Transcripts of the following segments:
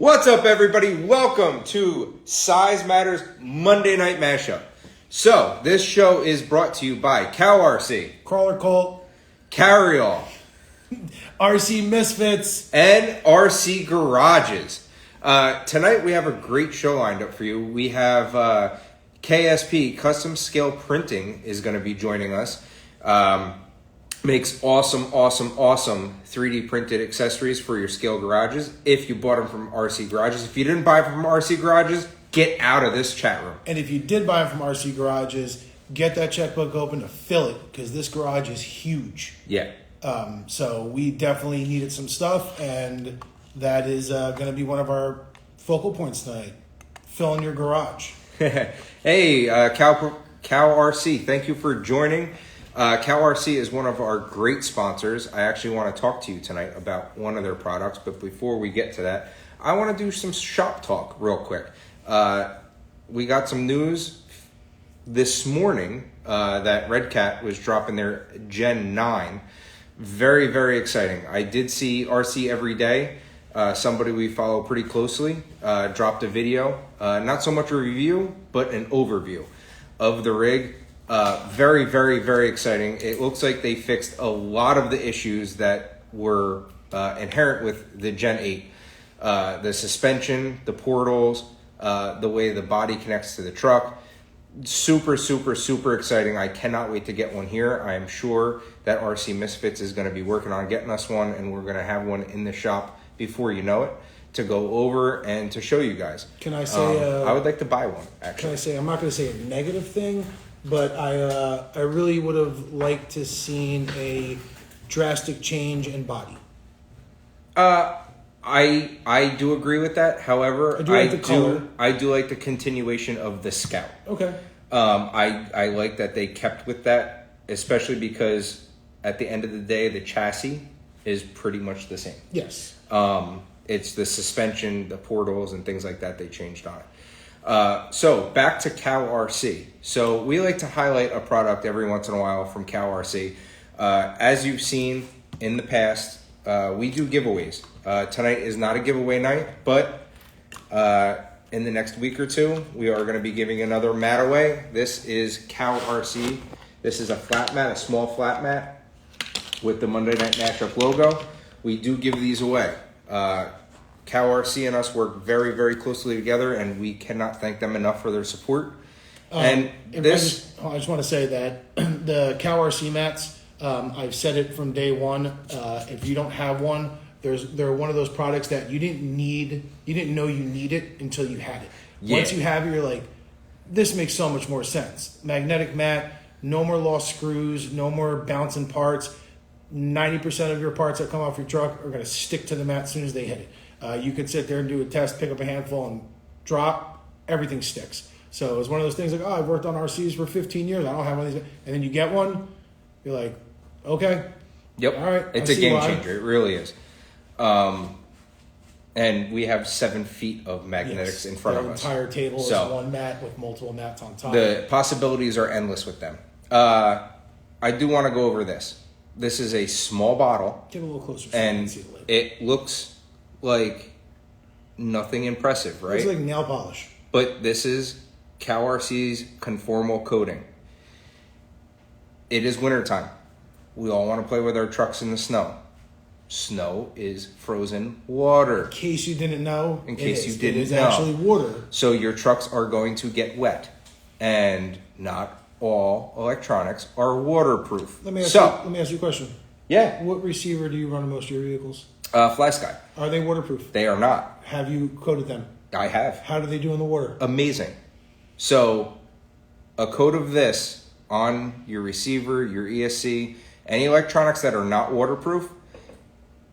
What's up, everybody? Welcome to Size Matters Monday Night Mashup. So, this show is brought to you by RC, Crawler Colt, CarryAll, RC Misfits, and RC Garages. Tonight we have a great show lined up for you. We have KSP, Kustom Scale Printing, is going to be joining us. Makes awesome 3D printed accessories for your scale garages if you bought them from RC Garages. If you didn't buy them from RC Garages, get out of this chat room. and if you did buy them from RC Garages, get that checkbook open to fill it because this garage is huge. Yeah. So we definitely needed some stuff, and that is going to be one of our focal points tonight. Filling your garage. Hey, Cal RC, thank you for joining. Cal RC is one of our great sponsors. I actually want to talk to you tonight about one of their products, but before we get to that, I want to do some shop talk real quick. We got some news this morning that Red Cat was dropping their Gen 9. Very, very exciting. I did see RC Every Day, somebody we follow pretty closely, dropped a video. Not so much a review, but an overview of the rig. Very, very, very exciting. It looks like they fixed a lot of the issues that were inherent with the Gen 8. The suspension, the portals, the way the body connects to the truck. Super, super, super exciting. I cannot wait to get one here. I am sure that RC Misfits is going to be working on getting us one, and we're going to have one in the shop before you know it to go over and to show you guys. Can I say... I would like to buy one, actually. Can I say, I'm not going to say a negative thing, but I really would have liked to seen a drastic change in body. I do agree with that. However, I do like the color. I do like the continuation of the Scout. Okay. I like that they kept with that, especially because at the end of the day, the chassis is pretty much the same. Yes. It's the suspension, the portals, and things like that they changed on it. So back to Cal RC. So we like to highlight a product every once in a while from Cal RC. As you've seen in the past, we do giveaways. Tonight is not a giveaway night, but in the next week or two, we are going to be giving another mat away. This is Cal RC. This is a flat mat, a small flat mat with the Monday Night Mashup logo. We do give these away. Cal RC and us work very, very closely together, and we cannot thank them enough for their support. I just want to say that the Cal RC mats, I've said it from day one. If you don't have one, they're one of those products that you didn't know you need it until you had it. Yeah. Once you have it, you're like, this makes so much more sense. Magnetic mat, no more lost screws, no more bouncing parts. 90% of your parts that come off your truck are going to stick to the mat as soon as they hit it. You could sit there and do a test, pick up a handful and drop, everything sticks. So it's one of those things like, I've worked on RCs for 15 years. I don't have one of these. And then you get one, you're like, okay. Yep. All right. It's a game changer. It really is. And we have 7 feet of magnetics in front of us. The entire table is one mat with multiple mats on top. The possibilities are endless with them. I do want to go over this. This is a small bottle. Get a little closer. And it looks like nothing impressive, right? It's like nail polish. But this is Cal RC's conformal coating. It is wintertime. We all want to play with our trucks in the snow. Snow is frozen water. In case you didn't know. It is actually water. So your trucks are going to get wet. And not all electronics are waterproof. Let me ask you a question. Yeah. What receiver do you run in most of your vehicles? Fly Sky. Are they waterproof? They are not. Have you coated them? I have. How do they do in the water? Amazing. So a coat of this on your receiver, your ESC, any electronics that are not waterproof,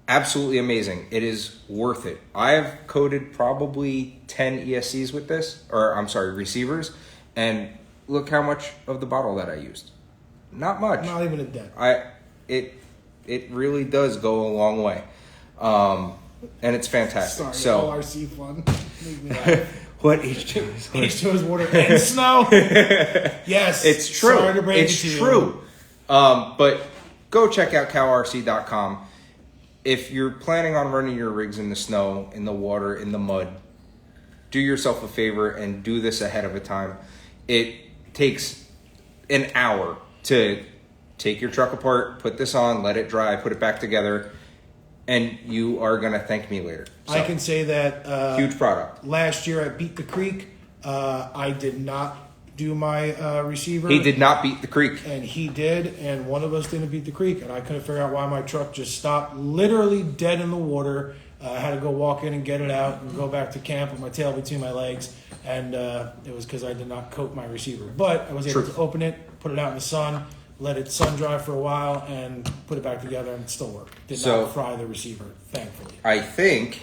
absolutely amazing. It is worth it. I have coated probably 10 ESCs with this, receivers, and look how much of the bottle that I used. Not much. Not even a dent. It really does go a long way. And it's fantastic. Sorry, all RC fun. Make me laugh. What H2 is water and snow. Yes. It's true. Sorry to break it's true. But go check out calrc.com. if you're planning on running your rigs in the snow, in the water, in the mud, do yourself a favor and do this ahead of a time. It takes an hour to take your truck apart, put this on, let it dry, put it back together, and you are going to thank me later. So, I can say that huge product. last year at Beat the Creek, I did not do my receiver. He did not beat the creek. And he did, and one of us didn't beat the creek, and I couldn't figure out why my truck just stopped literally dead in the water. I had to go walk in and get it out and go back to camp with my tail between my legs, and it was because I did not coat my receiver. But I was able to open it, put it out in the sun, let it sun dry for a while, and put it back together, and it still worked. Did not fry the receiver, thankfully. I think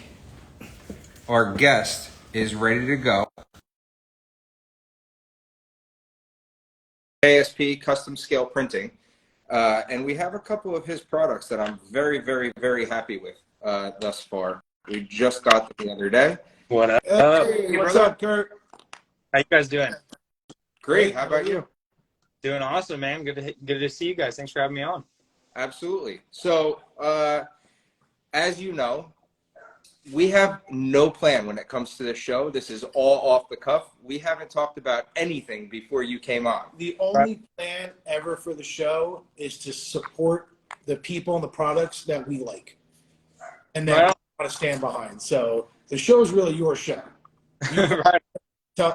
our guest is ready to go. ASP Kustom Scale Printing, and we have a couple of his products that I'm very, very, very happy with thus far. We just got them the other day. What up? Hey, what's up, Kurt? How you guys doing? Great. How about you? Doing awesome, man. Good to see you guys. Thanks for having me on. Absolutely. So, as you know, we have no plan when it comes to the show. This is all off the cuff. We haven't talked about anything before you came on. The only plan ever for the show is to support the people and the products that we like and that we want to stand behind. So the show is really your show. Right. Tell,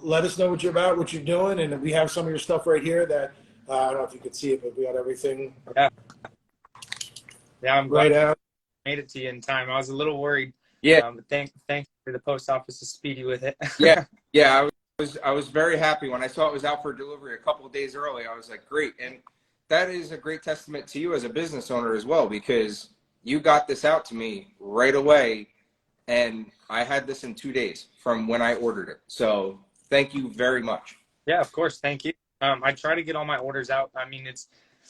let us know what you're about, what you're doing, and we have some of your stuff right here that I don't know if you could see it, but we got everything. Yeah, I'm right glad out. I made it to you in time. I was a little worried. Yeah. But thanks for the post office to speedy with it. Yeah. I was very happy when I saw it was out for delivery a couple of days early. I was like, great. And that is a great testament to you as a business owner as well, because you got this out to me right away, and I had this in 2 days from when I ordered it. So thank you very much. Yeah, of course. Thank you. I try to get all my orders out. I mean,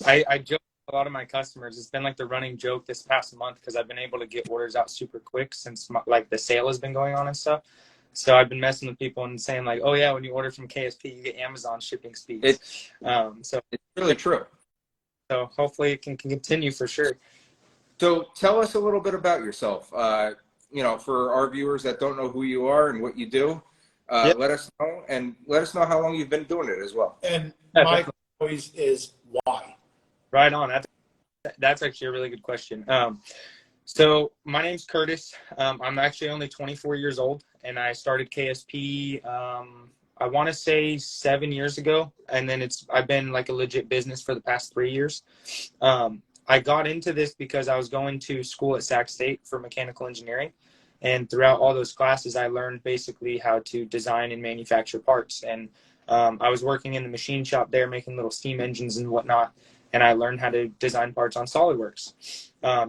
I joke with a lot of my customers. It's been like the running joke this past month because I've been able to get orders out super quick since the sale has been going on and stuff. So I've been messing with people and saying like, oh yeah, when you order from KSP, you get Amazon shipping speeds. So it's really true. So hopefully it can continue for sure. So tell us a little bit about yourself. For our viewers that don't know who you are and what you do, let us know, and let us know how long you've been doing it as well. And my always is why. Right on. That's actually a really good question. So my name's Kurtis. I'm actually only 24 years old, and I started KSP, I want to say 7 years ago. And then I've been like a legit business for the past 3 years. I got into this because I was going to school at Sac State for mechanical engineering. And throughout all those classes, I learned basically how to design and manufacture parts. And I was working in the machine shop there, making little steam engines and whatnot. And I learned how to design parts on SolidWorks.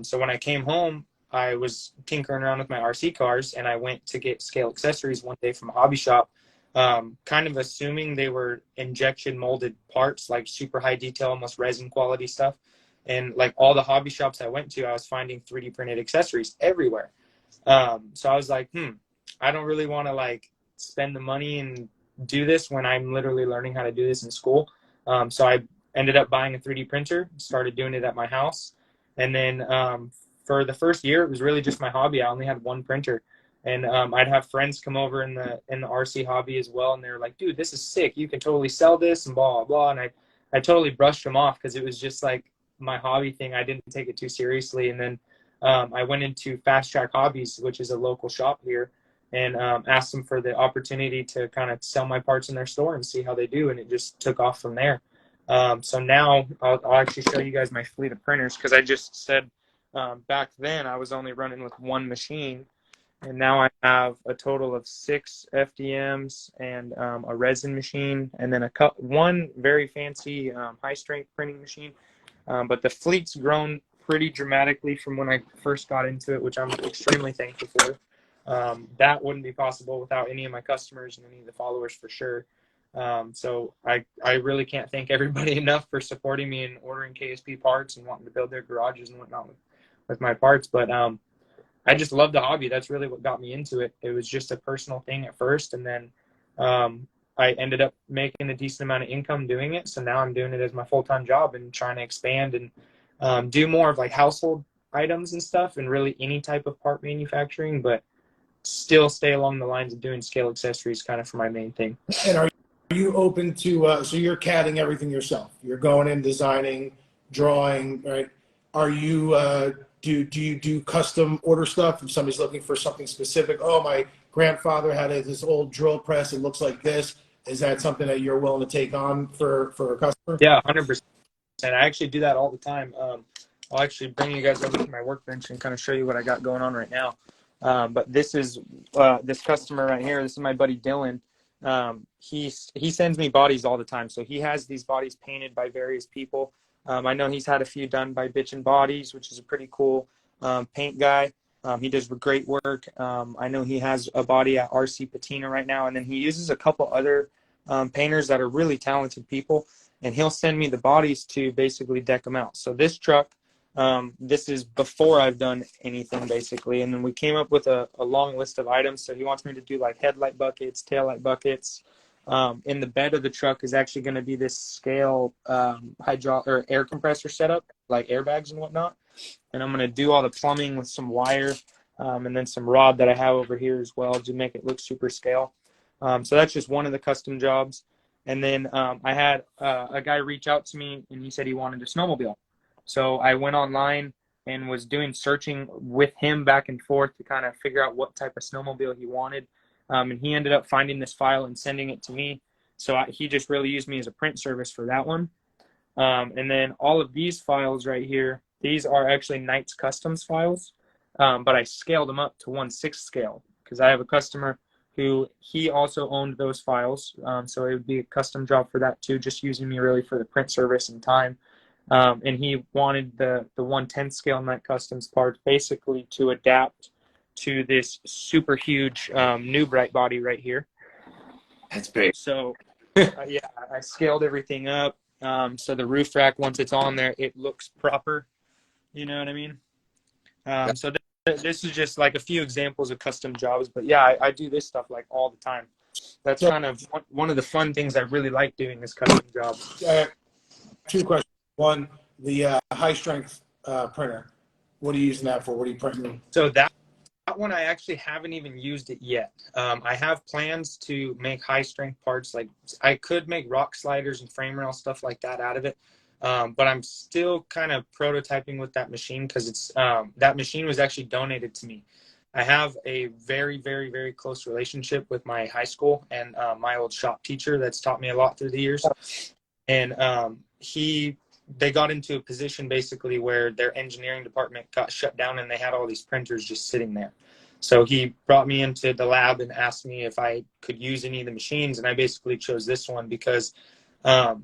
So when I came home, I was tinkering around with my RC cars, and I went to get scale accessories one day from a hobby shop, kind of assuming they were injection molded parts, like super high detail, almost resin quality stuff. And like all the hobby shops I went to, I was finding 3D printed accessories everywhere. So I was like, I don't really want to like spend the money and do this when I'm literally learning how to do this in school. So I ended up buying a 3D printer, started doing it at my house. And then for the first year, it was really just my hobby. I only had one printer. And I'd have friends come over in the RC hobby as well. And they were like, dude, this is sick. You can totally sell this and blah, blah, blah. And I totally brushed them off because it was just like my hobby thing. I didn't take it too seriously. And then I went into Fast Track Hobbies, which is a local shop here, and asked them for the opportunity to kind of sell my parts in their store and see how they do. And it just took off from there. So now I'll actually show you guys my fleet of printers, because I just said back then I was only running with one machine, and now I have a total of 6 FDMs and a resin machine, and then one very fancy high strength printing machine. But the fleet's grown pretty dramatically from when I first got into it, which I'm extremely thankful for. That wouldn't be possible without any of my customers and any of the followers for sure. So I really can't thank everybody enough for supporting me and ordering KSP parts and wanting to build their garages and whatnot with my parts. But I just love the hobby. That's really what got me into it. It was just a personal thing at first, and then I ended up making a decent amount of income doing it. So now I'm doing it as my full-time job and trying to expand and do more of like household items and stuff, and really any type of part manufacturing, but still stay along the lines of doing scale accessories kind of for my main thing. And are you open to, so you're CADing everything yourself? You're going in, designing, drawing, right? Are you, do you do custom order stuff if somebody's looking for something specific? Oh, my grandfather had this old drill press. It looks like this. Is that something that you're willing to take on for a customer? Yeah, 100%. I actually do that all the time. I'll actually bring you guys over to my workbench and kind of show you what I got going on right now. But this is this customer right here. This is my buddy Dylan. He sends me bodies all the time. So he has these bodies painted by various people. I know he's had a few done by Bitchin' Bodies, which is a pretty cool paint guy. He does great work. I know he has a body at RC Patina right now, and then he uses a couple other painters that are really talented people, and he'll send me the bodies to basically deck them out. So this truck, this is before I've done anything basically, and then we came up with a long list of items. So he wants me to do like headlight buckets, taillight buckets. In the bed of the truck is actually going to be this scale or air compressor setup, like airbags and whatnot. And I'm going to do all the plumbing with some wire and then some rod that I have over here as well to make it look super scale. So that's just one of the custom jobs. And then I had a guy reach out to me, and he said he wanted a snowmobile. So I went online and was doing searching with him back and forth to kind of figure out what type of snowmobile he wanted. And he ended up finding this file and sending it to me. So he just really used me as a print service for that one. And then all of these files right here, these are actually Knights Customs files, but I scaled them up to 1/6 scale because I have a customer who he also owned those files. So it would be a custom job for that too, just using me really for the print service and time. And he wanted the 1/10 scale Knight Customs parts basically to adapt to this super huge new bright body right here. That's big. So yeah, I scaled everything up. So the roof rack, once it's on there, it looks proper. You know what I mean? So this is just like a few examples of custom jobs, but yeah, I do this stuff like all the time. That's kind of one of the fun things I really like doing is custom jobs. Two questions. One, the high strength printer. What are you using that for? What are you printing? So that one, I actually haven't even used it yet. I have plans to make high strength parts. Like I could make rock sliders and frame rail stuff like that out of it. But I'm still kind of prototyping with that machine because it's that machine was actually donated to me. I have a very, very, very close relationship with my high school and my old shop teacher that's taught me a lot through the years. And they got into a position basically where their engineering department got shut down and they had all these printers just sitting there. So he brought me into the lab and asked me if I could use any of the machines, and I basically chose this one because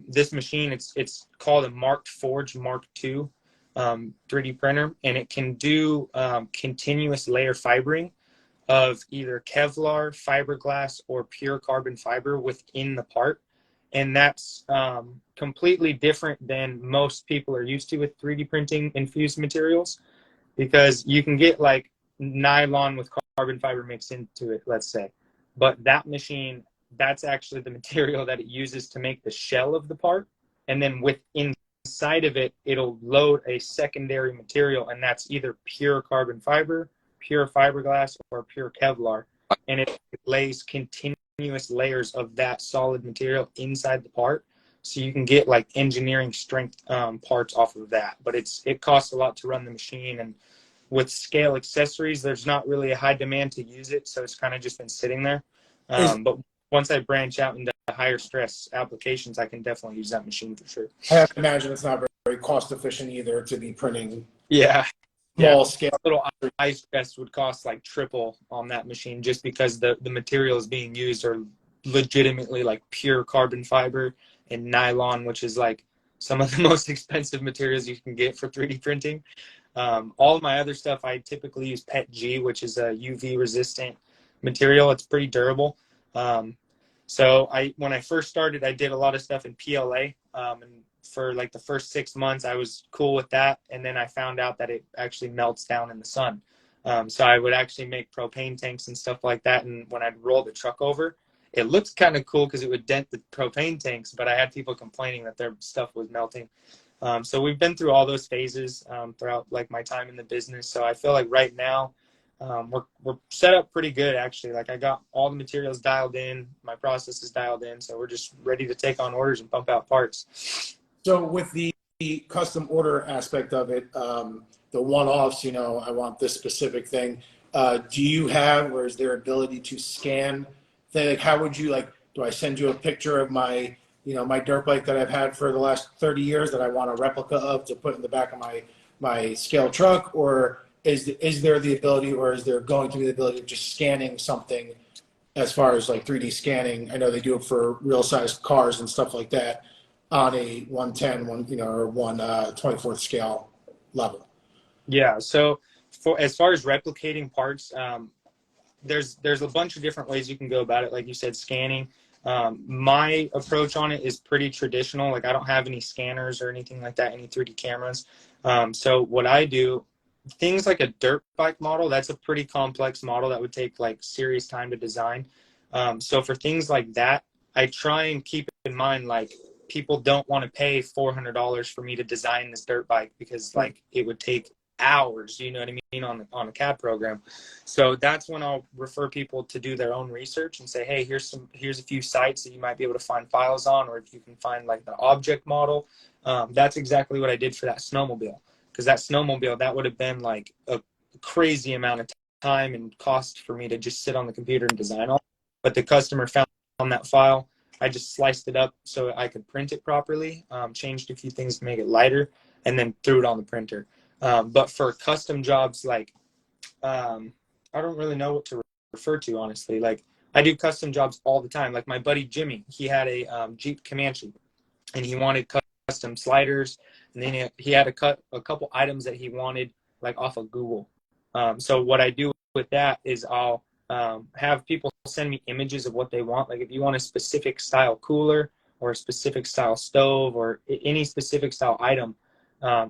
this machine, it's called a Marked Forge Mark II 3D printer, and it can do continuous layer fibering of either Kevlar, fiberglass, or pure carbon fiber within the part. And that's completely different than most people are used to with 3D printing infused materials, because you can get like nylon with carbon fiber mixed into it, let's say. But that machine, that's actually the material that it uses to make the shell of the part. And then inside of it, it'll load a secondary material, and that's either pure carbon fiber, pure fiberglass, or pure Kevlar. And it lays continuous layers of that solid material inside the part, so you can get like engineering strength parts off of that. But it costs a lot to run the machine, and with scale accessories, there's not really a high demand to use it, so it's kind of just been sitting there. But once I branch out into higher stress applications, I can definitely use that machine for sure. I have to imagine it's not very cost efficient either to be printing small scale. A little ice press would cost like triple on that machine, just because the materials being used are legitimately like pure carbon fiber and nylon, which is like some of the most expensive materials you can get for 3D printing. All of my other stuff, I typically use PETG, which is a UV resistant material. It's pretty durable. So when I first started, I did a lot of stuff in PLA, and for like the first 6 months, I was cool with that. And then I found out that it actually melts down in the sun. So I would actually make propane tanks and stuff like that. And when I'd roll the truck over, it looked kind of cool because it would dent the propane tanks, but I had people complaining that their stuff was melting. So we've been through all those phases throughout like my time in the business. So I feel like right now we're set up pretty good, actually. Like I got all the materials dialed in, my process is dialed in, so we're just ready to take on orders and pump out parts. So with the custom order aspect of it, the one-offs, you know, I want this specific thing. Do you have, or is there ability to scan? Like, how would you like? Do I send you a picture of my, you know, my dirt bike that I've had for the last 30 years that I want a replica of to put in the back of my scale truck, or is there the ability, or is there going to be the ability of just scanning something as far as like 3D scanning? I know they do it for real sized cars and stuff like that on a 110, you know, or 1/24 scale level. Yeah. So as far as replicating parts, there's a bunch of different ways you can go about it. Like you said, scanning. My approach on it is pretty traditional. Like I don't have any scanners or anything like that, any 3D cameras. So what I do, things like a dirt bike model, that's a pretty complex model that would take like serious time to design. So for things like that, I try and keep in mind, like, people don't want to pay $400 for me to design this dirt bike because like it would take hours, you know what I mean, on a CAD program. So that's when I'll refer people to do their own research and say, hey, here's a few sites that you might be able to find files on, or if you can find like the object model. That's exactly what I did for that snowmobile, because that snowmobile, that would have been like a crazy amount of time and cost for me to just sit on the computer and design all. But the customer found that file. I just sliced it up so I could print it properly, changed a few things to make it lighter, and then threw it on the printer. But for custom jobs, like, I don't really know what to refer to, honestly. Like, I do custom jobs all the time. Like my buddy Jimmy, he had a Jeep Comanche, and he wanted custom sliders, and then he had a couple items that he wanted like off of Google. So what I do with that is I'll have people send me images of what they want. Like if you want a specific style cooler or a specific style stove or any specific style item,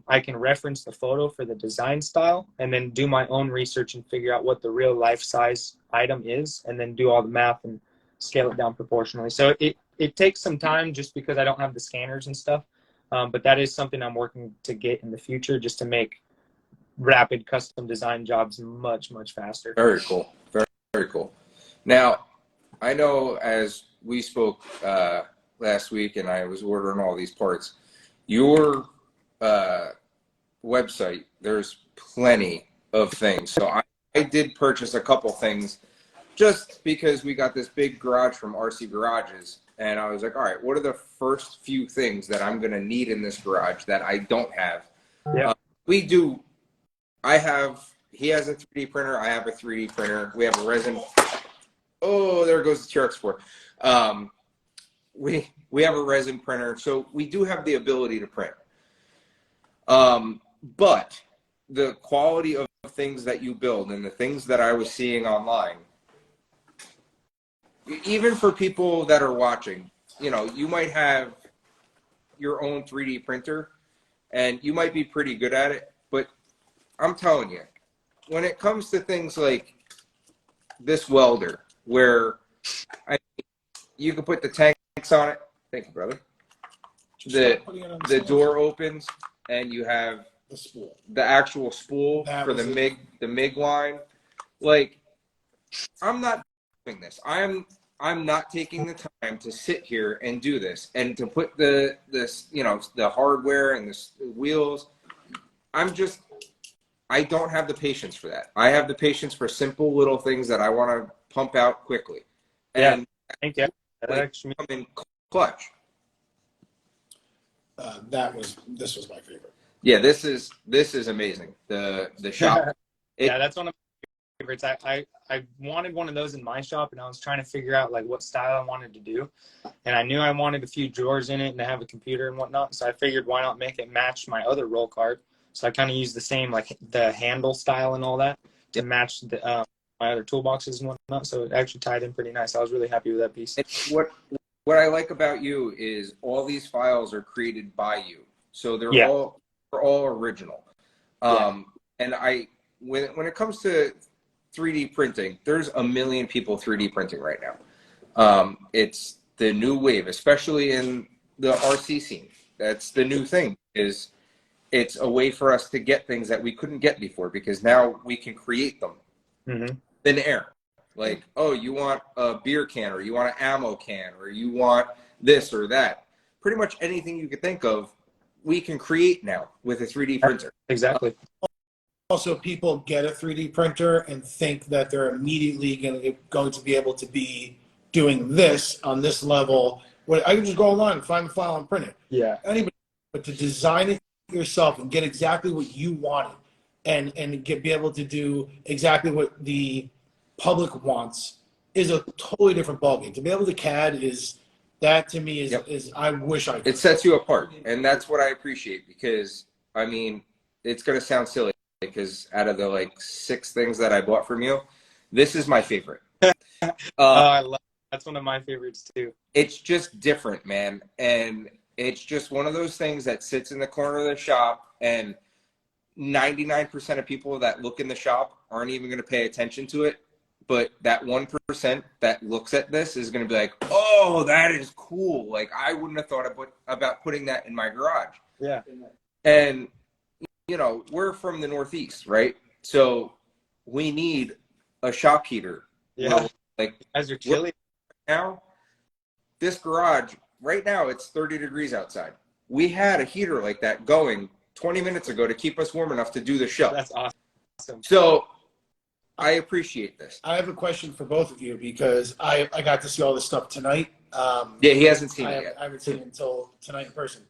I can reference the photo for the design style and then do my own research and figure out what the real life size item is, and then do all the math and scale it down proportionally. So it takes some time just because I don't have the scanners and stuff. But that is something I'm working to get in the future, just to make rapid custom design jobs much, much faster. Very cool. Very, very cool. Now, I know as we spoke last week and I was ordering all these parts, your website, there's plenty of things. So I did purchase a couple things just because we got this big garage from RC Garages. And I was like, all right, what are the first few things that I'm going to need in this garage that I don't have? Yeah. He has a 3D printer. I have a 3D printer. We have a resin. Oh, there goes the TRX4. We have a resin printer. So we do have the ability to print. But the quality of things that you build and the things that I was seeing online, even for people that are watching, you know, you might have your own 3D printer and you might be pretty good at it, but I'm telling you, when it comes to things like this welder, where you can put the tanks on it. Thank you, brother. The door opens and you have The spool. the actual spool for the MIG line. Like, I'm not doing this. I'm not taking the time to sit here and do this and to put the hardware and the wheels. I don't have the patience for that. I have the patience for simple little things that I want to pump out quickly. And Thank you. That actually come in clutch. This was my favorite. Yeah, this is amazing. The shop. Yeah, that's one of my favorites. I wanted one of those in my shop, and I was trying to figure out like what style I wanted to do. And I knew I wanted a few drawers in it and to have a computer and whatnot. So I figured, why not make it match my other roll cart? So I kind of used the same, like the handle style and all that to match my other toolboxes and whatnot. So it actually tied in pretty nice. I was really happy with that piece. What I like about you is all these files are created by you. So they're all original. And when it comes to 3D printing, there's a million people 3D printing right now. It's the new wave, especially in the RC scene. That's the new thing. is it's a way for us to get things that we couldn't get before, because now we can create them. Thin air. Like, oh, you want a beer can, or you want an ammo can, or you want this or that. Pretty much anything you could think of, we can create now with a 3D printer. Exactly. Also, people get a 3D printer and think that they're immediately going to be able to be doing this on this level. I can just go online and find the file and print it. Yeah. Anybody, but to design it yourself and get exactly what you wanted, and be able to do exactly what the public wants, is a totally different ballgame. To be able to CAD to me is I wish I could. It sets you apart, and that's what I appreciate, because I mean, it's gonna sound silly, because out of the like 6 things that I bought from you, this is my favorite. I love that's one of my favorites too. It's just different, man, and it's just one of those things that sits in the corner of the shop, and 99% of people that look in the shop aren't even going to pay attention to it. But that 1% that looks at this is going to be like, oh, that is cool. Like, I wouldn't have thought about putting that in my garage. Yeah. And, you know, we're from the Northeast, right? So we need a shop heater. Yeah. Like, as you're chilly now, this garage, right now, it's 30 degrees outside. We had a heater like that going 20 minutes ago to keep us warm enough to do the show. That's awesome. So I appreciate this. I have a question for both of you, because I got to see all this stuff tonight. Yeah, he hasn't seen it yet. I haven't seen it until tonight in person.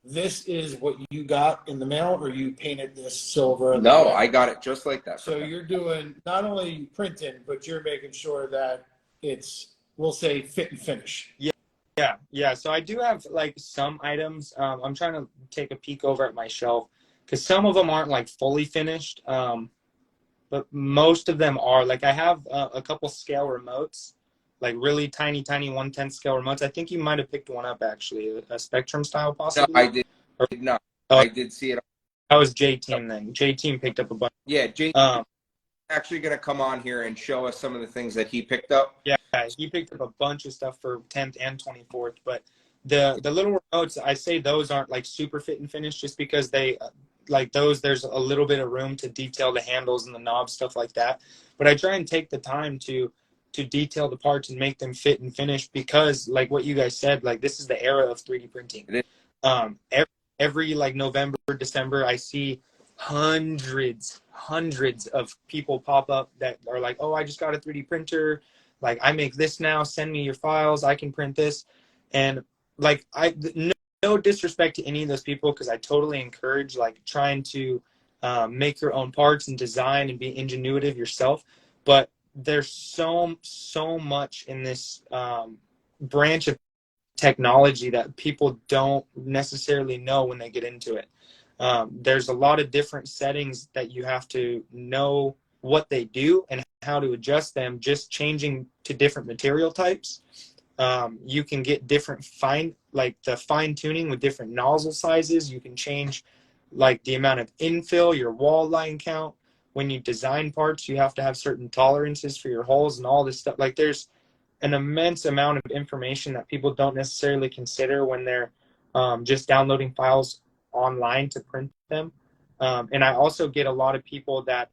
This is what you got in the mail, or you painted this silver? No, I got it just like that. So you're doing not only printing, but you're making sure that it's, we'll say, fit and finish. Yeah. So I do have like some items. I'm trying to take a peek over at my shelf, because some of them aren't like fully finished. But most of them are. Like, I have a couple scale remotes, like really tiny 1/10 scale remotes. I think you might have picked one up, actually, a Spectrum style possibly. No, I did not. I did see it. That was J-Team then. J-Team picked up a bunch. Yeah, Jay actually going to come on here and show us some of the things that he picked up. Yeah, he picked up a bunch of stuff for 10th and 24th. But the little remotes, I say those aren't like super fit and finish, just because they like those, there's a little bit of room to detail the handles and the knobs, stuff like that. But I try and take the time to detail the parts and make them fit and finish, because like what you guys said, like this is the era of 3D printing. Every like November, December, I see hundreds of people pop up that are like, oh, I just got a 3D printer. Like, I make this now, send me your files, I can print this. And like, no disrespect to any of those people, because I totally encourage like trying to make your own parts and design and be ingenuitive yourself. But there's so much in this branch of technology that people don't necessarily know when they get into it. There's a lot of different settings that you have to know what they do and how to adjust them, just changing to different material types. You can get different fine tuning with different nozzle sizes. You can change like the amount of infill, your wall line count. When you design parts, you have to have certain tolerances for your holes and all this stuff. Like, there's an immense amount of information that people don't necessarily consider when they're just downloading files online to print them. And I also get a lot of people that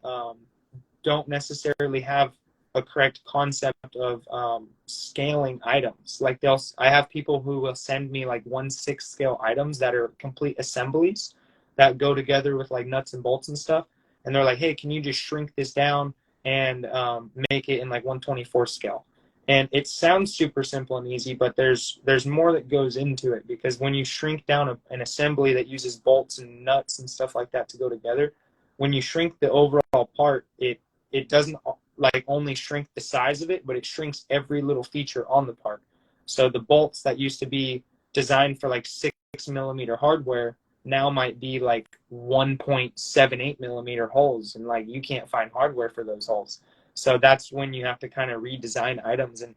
don't necessarily have a correct concept of scaling items. Like, I have people who will send me like 1/6 scale items that are complete assemblies that go together with like nuts and bolts and stuff. And they're like, hey, can you just shrink this down and make it in like 1/24 scale? And it sounds super simple and easy, but there's more that goes into it, because when you shrink down an assembly that uses bolts and nuts and stuff like that to go together, when you shrink the overall part, it doesn't like only shrink the size of it, but it shrinks every little feature on the part. So the bolts that used to be designed for like 6mm hardware now might be like 1.78mm holes, and like you can't find hardware for those holes. So that's when you have to kind of redesign items. And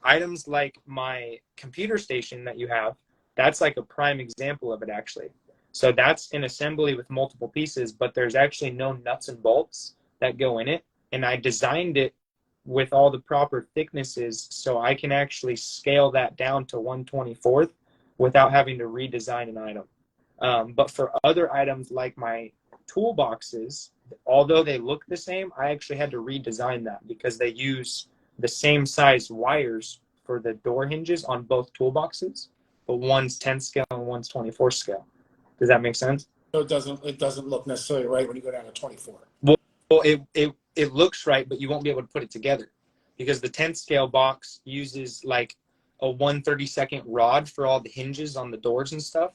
items like my computer station that you have, that's like a prime example of it, actually. So that's an assembly with multiple pieces, but there's actually no nuts and bolts that go in it. And I designed it with all the proper thicknesses so I can actually scale that down to 1/24 without having to redesign an item. But for other items like my toolboxes, although they look the same, I actually had to redesign that because they use the same size wires for the door hinges on both toolboxes, but one's 10 scale and one's 24 scale. Does that make sense? So it doesn't look necessarily right when you go down to 24. Well, it looks right, but you won't be able to put it together because the 10 scale box uses like a 1/32 rod for all the hinges on the doors and stuff.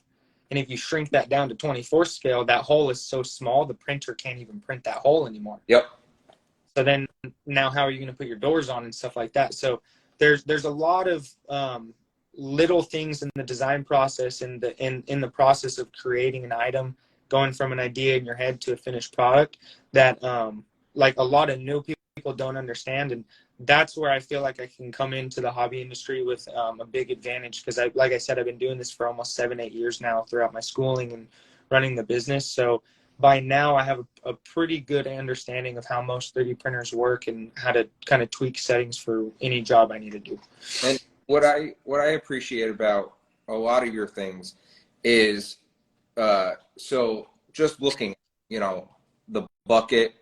And if you shrink that down to 24 scale, that hole is so small, the printer can't even print that hole anymore. Yep. So then now how are you going to put your doors on and stuff like that? So there's a lot of little things in the design process and in the process of creating an item, going from an idea in your head to a finished product that like a lot of new people don't understand. And that's where I feel like I can come into the hobby industry with a big advantage because like I said, I've been doing this for almost 7-8 years now throughout my schooling and running the business. So by now I have a pretty good understanding of how most 3D printers work and how to kind of tweak settings for any job I need to do. And what I appreciate about a lot of your things is so just looking, the bucket,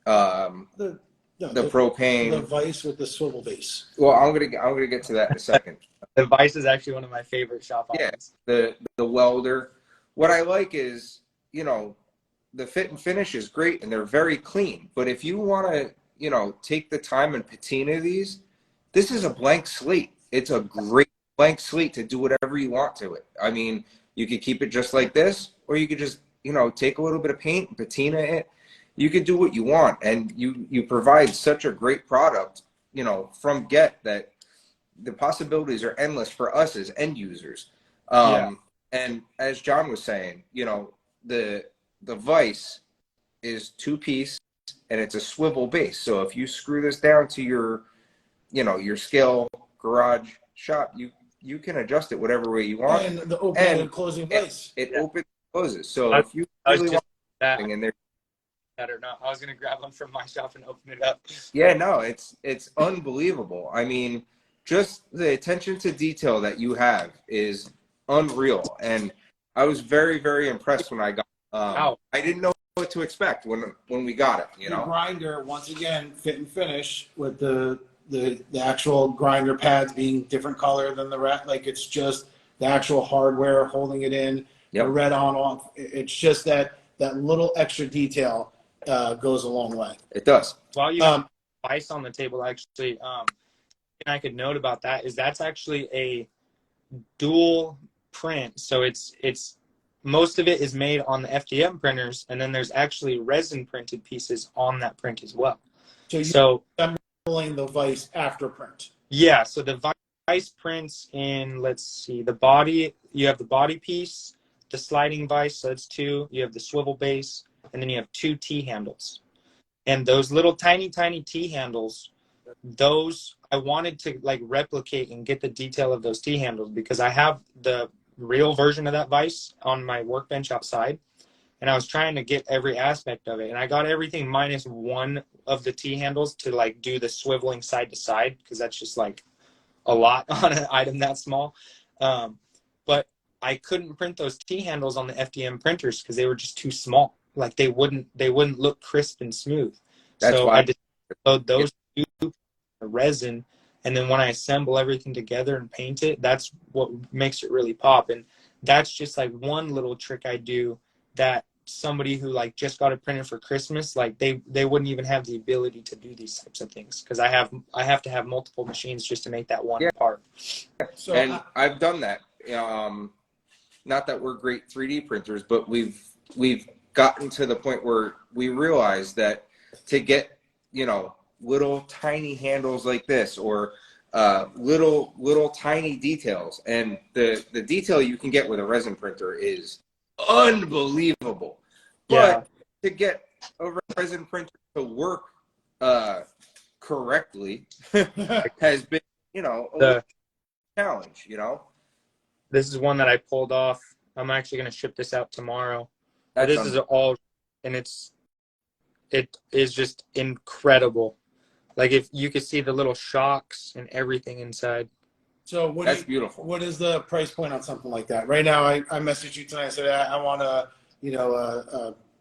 the propane, the vise with the swivel base. Well, I'm gonna get to that in a second. The vise is actually one of my favorite shop items. Yeah, the welder. What I like is, the fit and finish is great and they're very clean. But if you want to, take the time and patina these, this is a blank slate. It's a great blank slate to do whatever you want to it. I mean, you could keep it just like this, or you could just, take a little bit of paint and patina it. You could do what you want, and you provide such a great product, from get that the possibilities are endless for us as end users. And as John was saying, the vise is 2-piece and it's a swivel base. So if you screw this down to your, your scale garage shop, you can adjust it whatever way you want. And the opening and closing vise. It opens and closes. So if you really want something in there, that or not, I was gonna grab one from my shop and open it up. Yeah, no, it's unbelievable. I mean, just the attention to detail that you have is unreal, and I was very, very impressed when I got. I didn't know what to expect when we got it. The grinder, once again, fit and finish with the actual grinder pads being different color than the rest. Like it's just the actual hardware holding it in. Yep. The red on off. It's just that little extra detail goes a long way. It does. While you have ice on the table, actually, and I could note about that is that's actually a dual print. So it's most of it is made on the FDM printers, and then there's actually resin printed pieces on that print as well. So assembling the vise after print. Yeah. So the vise prints in, let's see, the body. You have the body piece, the sliding vise. So that's 2. You have the swivel base. And then you have 2 T-handles. And those little tiny T-handles, those I wanted to like replicate and get the detail of those T-handles because I have the real version of that vise on my workbench outside. And I was trying to get every aspect of it. And I got everything minus one of the T-handles to like do the swiveling side to side because that's just like a lot on an item that small. But I couldn't print those T-handles on the FDM printers because they were just too small. Like they wouldn't look crisp and smooth. So I just load those two resin, and then when I assemble everything together and paint it, that's what makes it really pop. And that's just like one little trick I do that somebody who like just got it printed for Christmas, like they wouldn't even have the ability to do these types of things because I have to have multiple machines just to make that one part. So and I've done that. Not that we're great 3D printers, but we've gotten to the point where we realize that to get, little tiny handles like this or little tiny details, and the detail you can get with a resin printer is unbelievable. But to get a resin printer to work correctly has been, a challenge, This is one that I pulled off. I'm actually going to ship this out tomorrow. This is all, and it is just incredible. Like if you could see the little shocks and everything inside. So That's beautiful. what is the price point on something like that? Right now, I messaged you tonight. I said I want a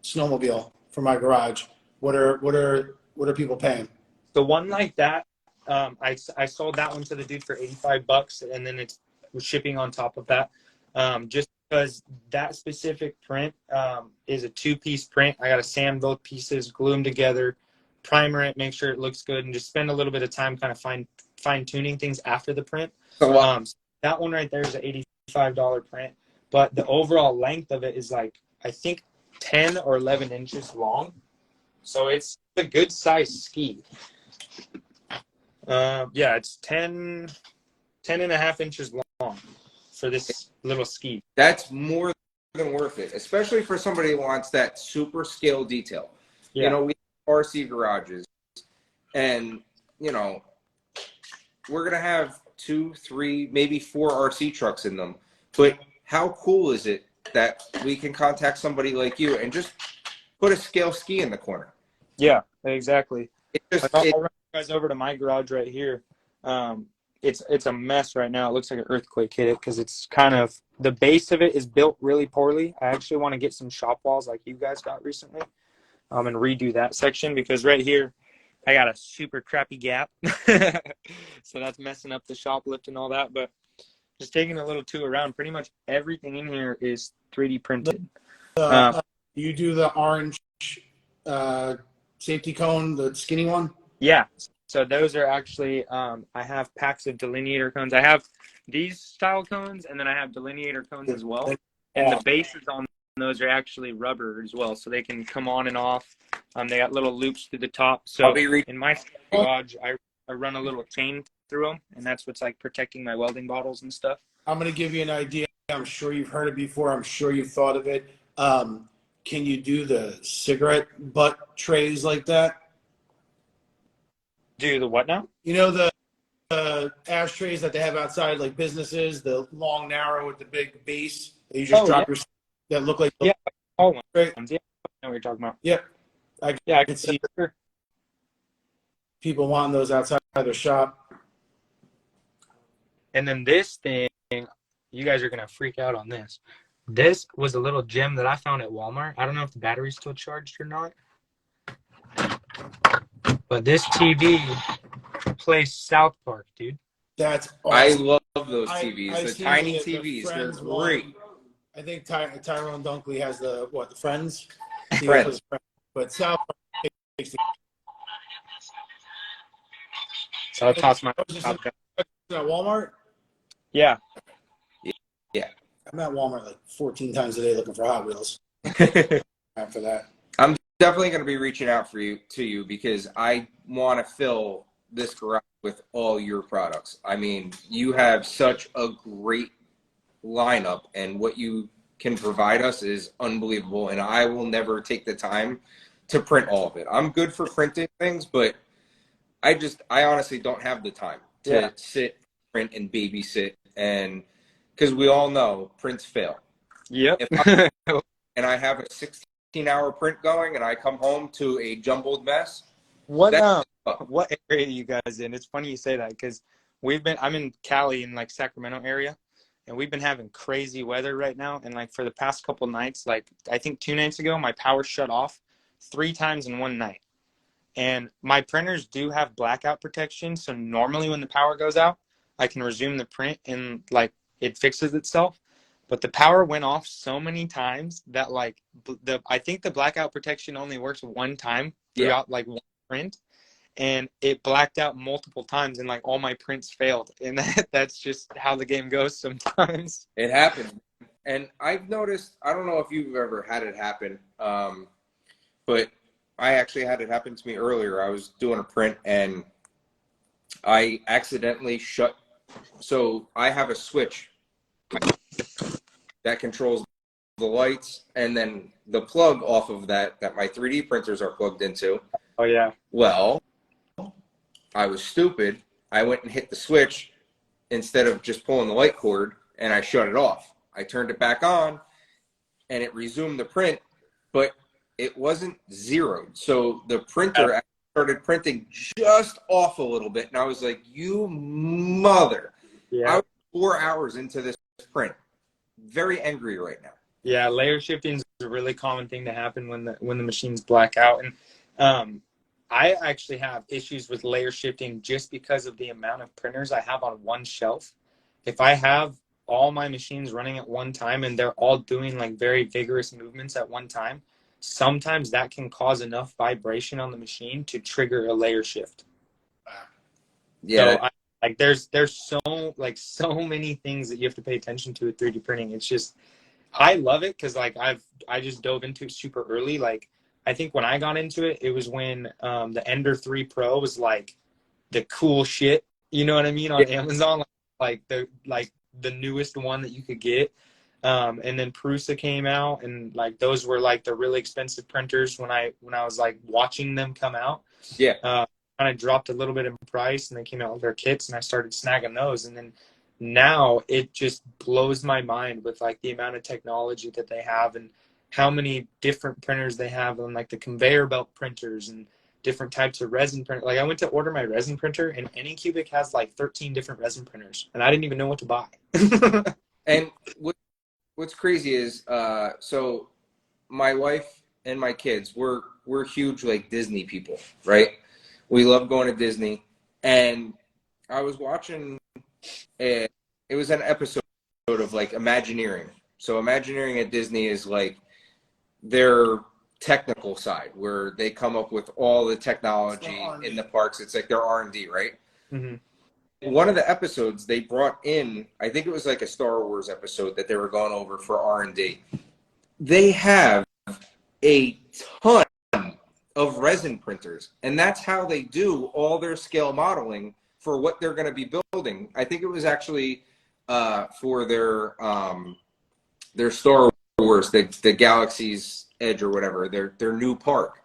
snowmobile for my garage. What are people paying? The one like that, I sold that one to the dude for $85, and then it's shipping on top of that. Just because that specific print is a 2-piece print. I got to sand both pieces, glue them together, primer it, make sure it looks good, and just spend a little bit of time kind of fine tuning things after the print. So that one right there is an $85 print, but the overall length of it is like, I think 10 or 11 inches long. So it's a good size ski. Yeah, it's 10 and a half inches long for this little ski. That's more than worth it, especially for somebody who wants that super scale detail. Yeah. You know, we have RC garages, and, you know, we're going to have 2, 3, maybe 4 RC trucks in them. But how cool is it that we can contact somebody like you and just put a scale ski in the corner? Yeah, exactly. I'll run you guys over to my garage right here. It's a mess right now. It looks like an earthquake hit it because it's kind of, the base of it is built really poorly. I actually want to get some shop walls like you guys got recently, and redo that section, because right here I got a super crappy gap. So that's messing up the shop lift and all that. But just taking a little tour around, pretty much everything in here is 3D printed. You do the orange safety cone, the skinny one? Yeah. So those are actually, I have packs of delineator cones. I have these style cones, and then I have delineator cones as well. And the bases on those are actually rubber as well, so they can come on and off. They got little loops through the top. So in my garage, I run a little chain through them, and that's what's like protecting my welding bottles and stuff. I'm going to give you an idea. I'm sure you've heard it before. I'm sure you've thought of it. Can you do the cigarette butt trays like that? Do the what now? You know, the ashtrays that they have outside, like businesses, the long, narrow with the big base that you just drop your, that look like, all ones. Right. Yeah, I know what you're talking about. Yep. I can see people wanting those outside their shop. And then this thing, you guys are gonna freak out on this. This was a little gem that I found at Walmart. I don't know if the battery's still charged or not, but this TV plays South Park, dude. That's awesome. I love those TVs. The tiny TVs, they're great. I think Tyrone Dunkley has the Friends? Friends. But South Park takes the... So I tossed my at Walmart? Yeah. Yeah. I'm at Walmart like 14 times a day looking for Hot Wheels. After that. I'm definitely going to be reaching out to you because I want to fill this garage with all your products. I mean, you have such a great lineup, and what you can provide us is unbelievable, and I will never take the time to print all of it. I'm good for printing things, but I honestly don't have the time to sit, print, and babysit, and because we all know prints fail. Yep. And I have a 16-hour print going, and I come home to a jumbled mess. What area are you guys in? It's funny you say that because I'm in Cali, in like Sacramento area, and we've been having crazy weather right now. And like for the past couple nights, like I think 2 nights ago, my power shut off 3 times in one night. And my printers do have blackout protection, so normally when the power goes out, I can resume the print and like it fixes itself. But the power went off so many times that like I think the blackout protection only works one time throughout like one print, and it blacked out multiple times, and like all my prints failed. And that's just how the game goes sometimes. It happens. And I've noticed, I don't know if you've ever had it happen, but I actually had it happen to me earlier. I was doing a print and I accidentally so I have a switch that controls the lights and then the plug off of that my 3D printers are plugged into. Oh yeah. Well, I was stupid. I went and hit the switch instead of just pulling the light cord, and I shut it off. I turned it back on and it resumed the print, but it wasn't zeroed. So the printer started printing just off a little bit, and I was like, you mother. Yeah. I was 4 hours into this print. Very angry right now. Yeah, layer shifting is a really common thing to happen when the machines black out. And I actually have issues with layer shifting just because of the amount of printers I have on one shelf. If I have all my machines running at one time and they're all doing like very vigorous movements at one time, sometimes that can cause enough vibration on the machine to trigger a layer shift. Yeah. So there's so many things that you have to pay attention to with 3D printing. It's just, I love it because like I just dove into it super early. Like I think when I got into it, it was when the Ender 3 Pro was like the cool shit. You know what I mean, on Amazon, like the newest one that you could get. And then Prusa came out, and like those were like the really expensive printers when I was like watching them come out. Yeah. Kind of dropped a little bit in price, and they came out with their kits, and I started snagging those. And then now it just blows my mind with like the amount of technology that they have and how many different printers they have, and like the conveyor belt printers and different types of resin printers. Like I went to order my resin printer, and Anycubic has like 13 different resin printers, and I didn't even know what to buy. And what's crazy is, so my wife and my kids, we're huge like Disney people, right? We love going to Disney, and I was watching it was an episode of like Imagineering. So Imagineering at Disney is like their technical side, where they come up with all the technology in the parks. It's like their R&D, right? Mm-hmm. One of the episodes they brought in, I think it was like a Star Wars episode that they were going over for R&D. They have a ton of resin printers, and that's how they do all their scale modeling for what they're going to be building. I think it was actually for their Star Wars, the Galaxy's Edge or whatever, their new park.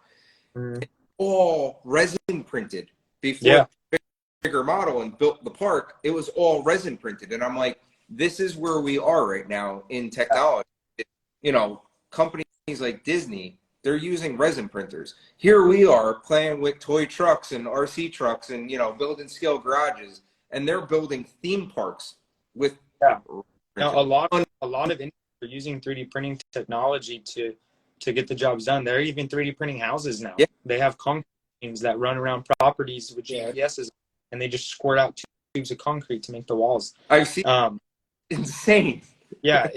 Mm-hmm. All resin printed before the bigger model and built the park. It was all resin printed, and I'm like, this is where we are right now in technology. You know, companies like Disney, they're using resin printers. Here we are playing with toy trucks and RC trucks and, you know, building scale garages, and they're building theme parks with. Yeah. Now, a lot of industries are using 3D printing technology to get the jobs done. They're even 3D printing houses now. Yeah. They have concrete teams that run around properties with GPSs, and they just squirt out tubes of concrete to make the walls. I've seen insane. Yeah,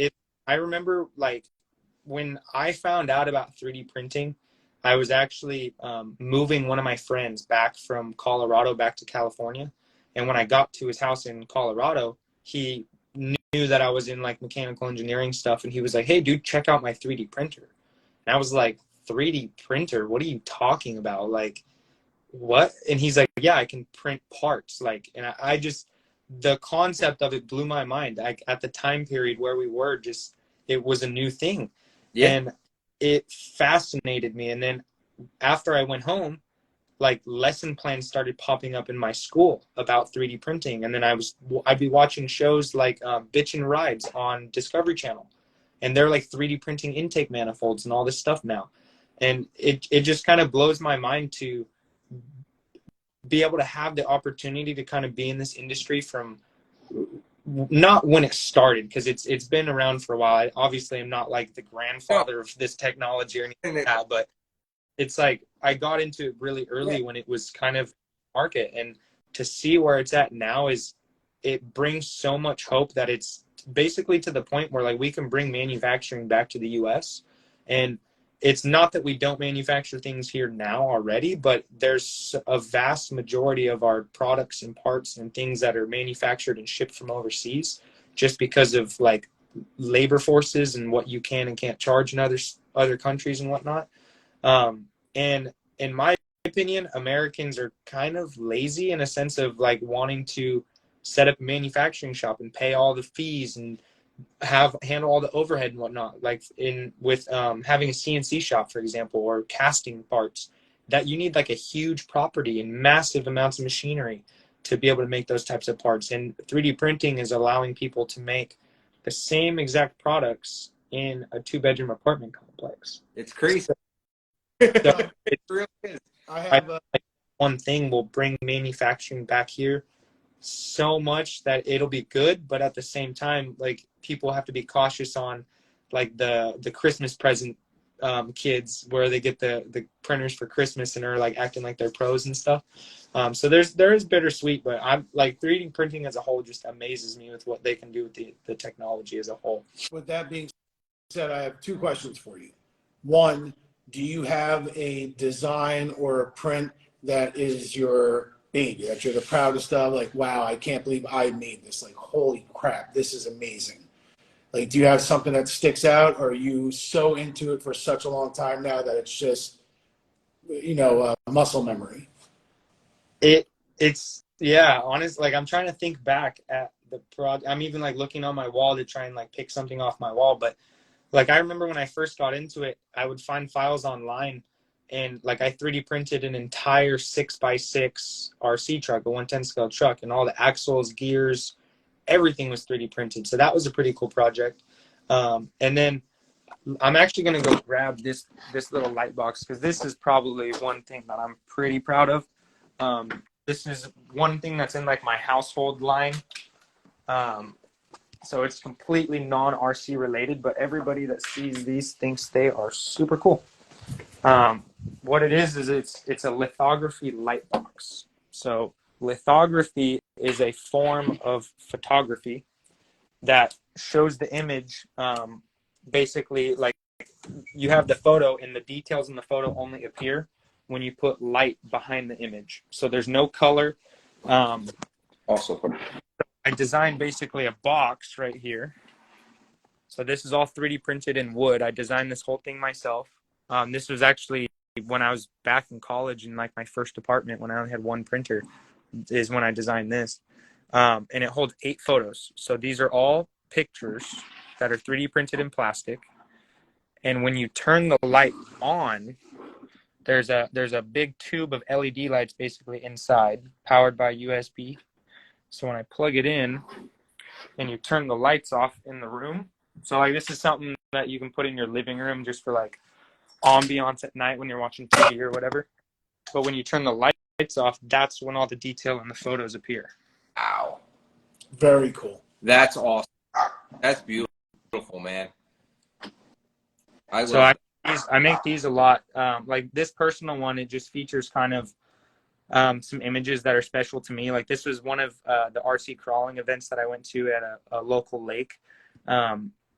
I remember like when I found out about 3D printing, I was actually moving one of my friends back from Colorado back to California. And when I got to his house in Colorado, he knew that I was in like mechanical engineering stuff. And he was like, hey, dude, check out my 3D printer. And I was like, 3D printer? What are you talking about? Like, what? And he's like, yeah, I can print parts. Like, and I just, the concept of it blew my mind. Like at the time period where we were, just, it was a new thing. Yeah. And it fascinated me. And then after I went home, like lesson plans started popping up in my school about 3D printing. And then I'd be watching shows like Bitchin' Rides on Discovery Channel. And they're like 3D printing intake manifolds and all this stuff now. And it just kind of blows my mind to be able to have the opportunity to kind of be in this industry from not when it started, because it's been around for a while. I obviously am not like the grandfather of this technology or anything like that, but it's like I got into it really early when it was kind of market, and to see where it's at now it brings so much hope that it's basically to the point where like we can bring manufacturing back to the US. And it's not that we don't manufacture things here now already, but there's a vast majority of our products and parts and things that are manufactured and shipped from overseas just because of like labor forces and what you can and can't charge in other countries and whatnot. And in my opinion, Americans are kind of lazy in a sense of like wanting to set up a manufacturing shop and pay all the fees and handle all the overhead and whatnot, like with having a CNC shop, for example, or casting parts, that you need like a huge property and massive amounts of machinery to be able to make those types of parts. And 3D printing is allowing people to make the same exact products in a 2-bedroom apartment complex. It's crazy. So It really is. I have one thing will bring manufacturing back here so much that it'll be good, but at the same time, like, people have to be cautious on like the Christmas present kids, where they get the printers for Christmas and are like acting like they're pros and stuff. So there is bittersweet, but I'm like, 3D printing as a whole just amazes me with what they can do with the technology as a whole. With that being said, I have two questions for you. One, do you have a design or a print that is your baby, that you're the proudest of? Like, wow, I can't believe I made this. Like, holy crap, this is amazing. Like, do you have something that sticks out, or are you so into it for such a long time now that it's just, muscle memory? It's yeah, honestly, like, I'm trying to think back at the prod. I'm even like looking on my wall to try and like pick something off my wall, but like, I remember when I first got into it, I would find files online, and like, I 3D printed an entire 6x6 RC truck, a 110 scale truck, and all the axles, gears, everything was 3D printed. So that was a pretty cool project. And then I'm actually going to go grab this little light box, because this is probably one thing that I'm pretty proud of. This is one thing that's in like my household line. So it's completely non-RC related, but everybody that sees these thinks they are super cool. What it is it's a lithography light box. So lithography is a form of photography that shows the image, basically, like, you have the photo, and the details in the photo only appear when you put light behind the image. So there's no color. Also, I designed basically a box right here. So this is all 3D printed in wood. I designed this whole thing myself. This was actually when I was back in college, in like my first apartment, when I only had one printer, is when I designed this. And it holds 8 photos. So these are all pictures that are 3D printed in plastic. And when you turn the light on, there's a big tube of LED lights basically inside, powered by USB. So when I plug it in and you turn the lights off in the room, so like, this is something that you can put in your living room just for like ambiance at night when you're watching TV or whatever. But when you turn the lights off, that's when all the detail in the photos appear. wow, Very cool. that's awesome. That's beautiful, man. I make these a lot. Like this personal one, it just features kind of some images that are special to me. Like, this was one of the RC crawling events that I went to at a local lake.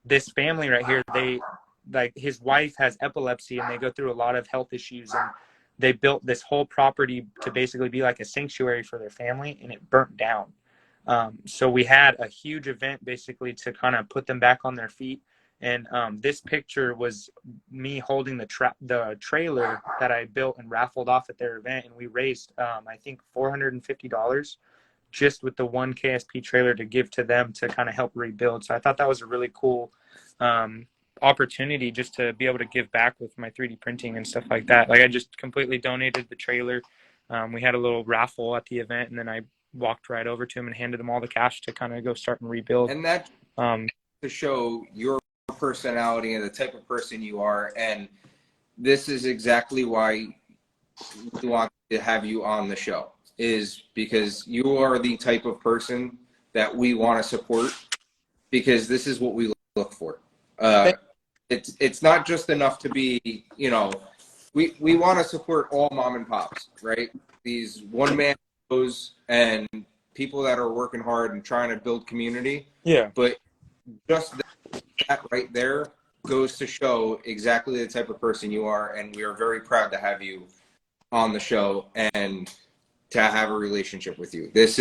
This family right here, his wife has epilepsy, and they go through a lot of health issues, and they built this whole property to basically be like a sanctuary for their family, and it burnt down. So we had a huge event basically to kind of put them back on their feet. And this picture was me holding the trailer that I built and raffled off at their event, and we raised I think $450 just with the one KSP trailer to give to them to kind of help rebuild. So I thought that was a really cool opportunity, just to be able to give back with my 3D printing and stuff like that. Like, I just completely donated the trailer. We had a little raffle at the event, and then I walked right over to him and handed him all the cash to kind of go start and rebuild. And that to show your personality and the type of person you are, and this is exactly why we want to have you on the show, is because you are the type of person that we want to support, because this is what we look for. It's not just enough to be, we want to support all mom and pops, right? These one-man shows and people that are working hard and trying to build community. Yeah. But just that right there goes to show exactly the type of person you are, and we are very proud to have you on the show and to have a relationship with you. That's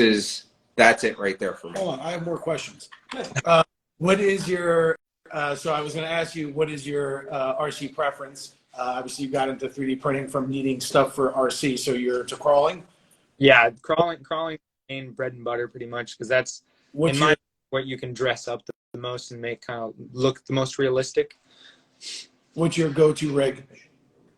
it right there for me. Hold on, I have more questions. What is your, so I was going to ask you, what is your RC preference? Obviously, you got into 3D printing from needing stuff for RC, so you're to crawling? Yeah, crawling main bread and butter pretty much, because that's what you can dress up the most and make kind of look the most realistic. What's your go-to rig?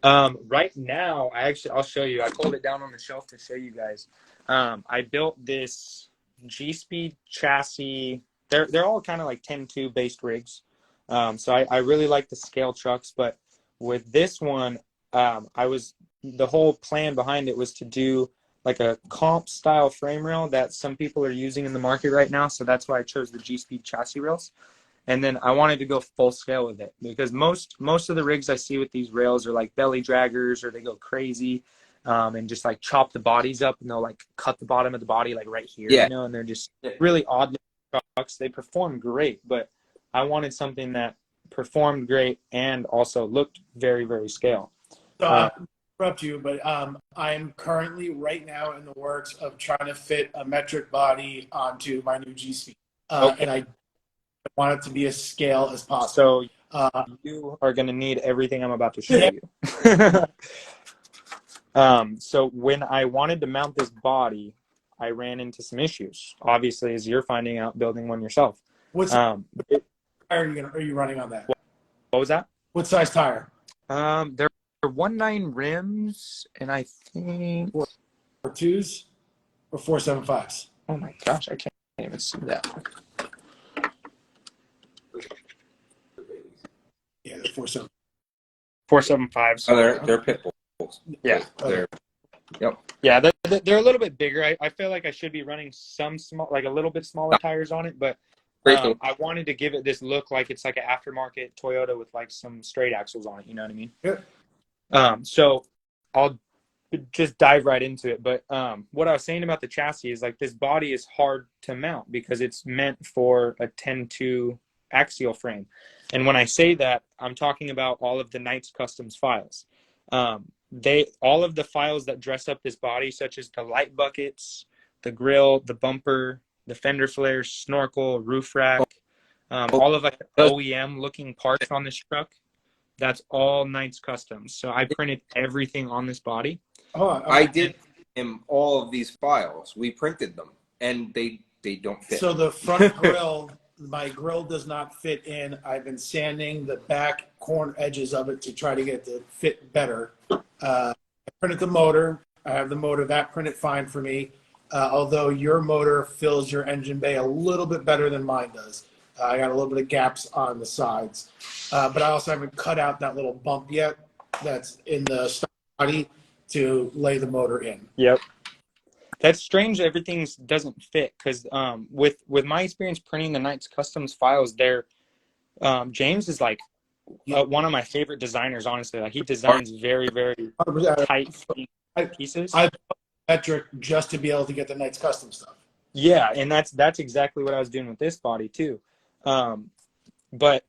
Right now, I'll show you. I pulled it down on the shelf to show you guys. I built this G-Speed chassis. They're all kind of like 10-2 based rigs. So I really like the scale trucks, but with this one, the whole plan behind it was to do like a comp style frame rail that some people are using in the market right now. So that's why I chose the G-Speed chassis rails. And then I wanted to go full scale with it because most of the rigs I see with these rails are like belly draggers, or they go crazy and just like chop the bodies up, and they'll like cut the bottom of the body like right here, Yeah. you know, and they're just really odd trucks. They perform great, but I wanted something that performed great and also looked very, very scale. So I interrupt you, but I'm currently right now in the works of trying to fit a metric body onto my new G-Speed. Okay. And I want it to be as scale as possible. So you are going to need everything I'm about to show you. So when I wanted to mount this body, I ran into some issues, obviously, as you're finding out building one yourself. What size tire are you running on that? What was that? What size tire? They're 1.9 rims, and I think 4.2s or 4.75s? oh my gosh, I can't even see that. Yeah, they're 4.7. 4.75s. Oh, they're pit bulls. Yeah. They're, yep. Yeah, they're a little bit bigger. I feel like I should be running some small, like a little bit smaller tires on it, but I wanted to give it this look like it's like an aftermarket Toyota with like some straight axles on it. You know what I mean? Yeah. So I'll just dive right into it. But what I was saying about the chassis is like this body is hard to mount because it's meant for a 10-2 axial frame. And when I say that, I'm talking about all of the Guest-Kustom's files. All of the files that dress up this body, such as the light buckets, the grill, the bumper, the fender flares, snorkel, roof rack, all of like the OEM looking parts on this truck, that's all Guest-Kustom. So I printed everything on this body. Oh, okay. I did him all of these files. We printed them, and they don't fit. So the front grill, my grill does not fit in. I've been sanding the back corner edges of it to try to get it to fit better. I printed the motor. I have the motor. That printed fine for me. Although your motor fills your engine bay a little bit better than mine does. I got a little bit of gaps on the sides. But I also haven't cut out that little bump yet that's in the stock body to lay the motor in. Yep. That's strange. Everything doesn't fit because with my experience printing the Guest-Kustom's files, James is like one of my favorite designers. Honestly, like he designs very, very tight pieces. I metric just to be able to get the Guest-Kustom stuff. Yeah, and that's exactly what I was doing with this body too. But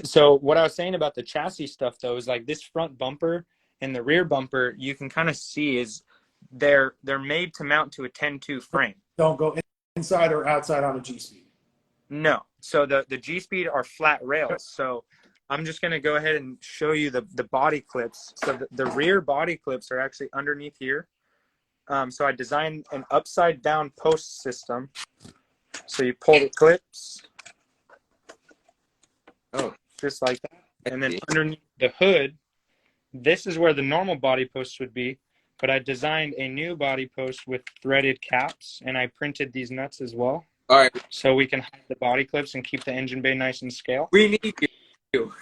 so what I was saying about the chassis stuff though is like this front bumper and the rear bumper, you can kind of see is they're made to mount to a 10-2 frame. Don't go inside or outside on a G-Speed. No. So the G-Speed are flat rails. So I'm just going to go ahead and show you the body clips. So the rear body clips are actually underneath here. So I designed an upside down post system. So you pull the clips. Oh, just like that. And then underneath the hood, this is where the normal body post would be. But I designed a new body post with threaded caps, and I printed these nuts as well. all right. So we can hide the body clips and keep the engine bay nice and scale. We need you.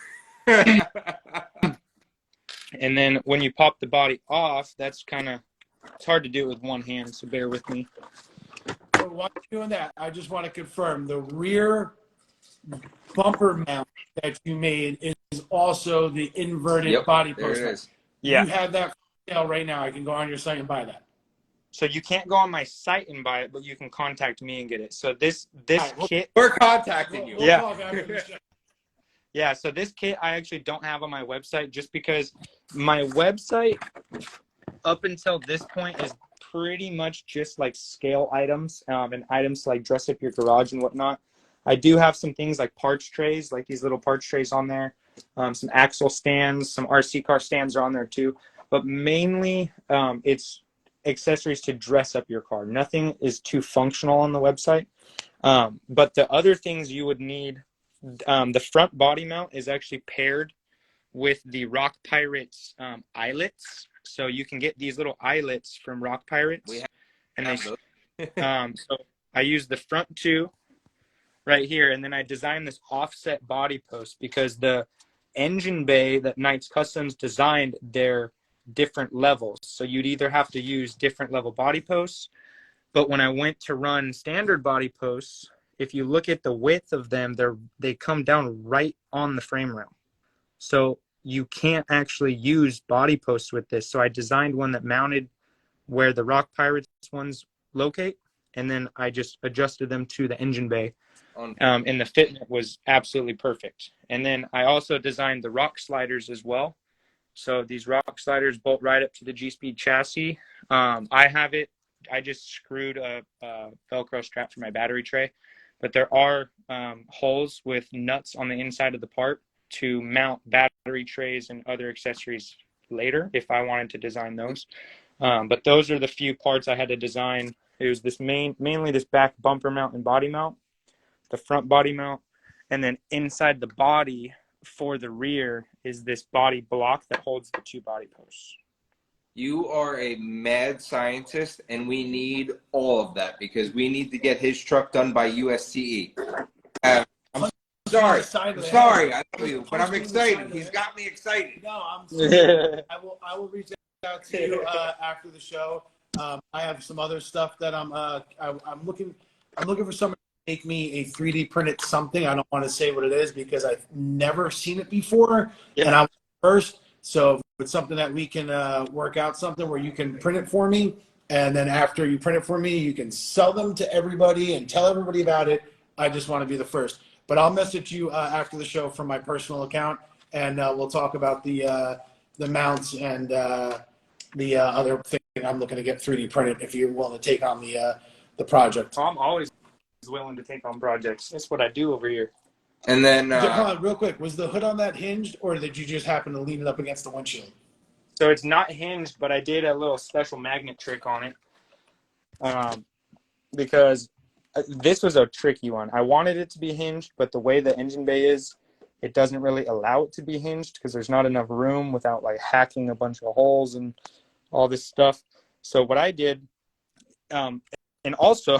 And then when you pop the body off, that's it's hard to do it with one hand, so bear with me. So while you're doing that, I just want to confirm the rear bumper mount that you made is also the inverted body post. There it is. Yeah. You have that for sale right now. I can go on your site and buy that. So you can't go on my site and buy it, but you can contact me and get it. So this kit, We're contacting you. Yeah. Talk after the show. yeah. So this kit I actually don't have on my website just because my website up until this point is pretty much just like scale items and items to like dress up your garage and whatnot. I do have some things like parts trays, like these little parts trays on there. Some axle stands, some RC car stands are on there too. But mainly it's accessories to dress up your car. Nothing is too functional on the website. But the other things you would need, the front body mount is actually paired with the Rock Pirates eyelets. So you can get these little eyelets from Rock Pirates. So I use the front two right here, and then I designed this offset body post because the engine bay that Guest-Kustom's designed, they're different levels. So you'd either have to use different level body posts. But when I went to run standard body posts, if you look at the width of them, they come down right on the frame rail. So you can't actually use body posts with this. So I designed one that mounted where the Rock Pirates ones locate, and then I just adjusted them to the engine bay. And the fitment was absolutely perfect. And then I also designed the rock sliders as well. So these rock sliders bolt right up to the G-Speed chassis. I just screwed a Velcro strap for my battery tray, but there are holes with nuts on the inside of the part to mount battery trays and other accessories later if I wanted to design those. But those are the few parts I had to design. It was this mainly this back bumper mount and body mount, the front body mount, and then inside the body for the rear is this body block that holds the two body posts. You are a mad scientist, and we need all of that because we need to get his truck done by USTE. I'm sorry, I love you, but I'm excited. He's got me excited. No, I'm sorry. I will reach out to you after the show. I have some other stuff that I'm looking for someone to make me a 3D printed something. I don't want to say what it is because I've never seen it before, and I'm first. So if it's something that we can work out something where you can print it for me, and then after you print it for me, you can sell them to everybody and tell everybody about it. I just want to be the first. But I'll message you after the show from my personal account, and we'll talk about the mounts and the other thing I'm looking to get 3D printed if you're willing to take on the project. I'm always willing to take on projects. That's what I do over here. And then, hold on, real quick. Was the hood on that hinged, or did you just happen to lean it up against the windshield? So it's not hinged, but I did a little special magnet trick on it because this was a tricky one. I wanted it to be hinged, but the way the engine bay is, it doesn't really allow it to be hinged because there's not enough room without like hacking a bunch of holes and all this stuff. So what I did, and also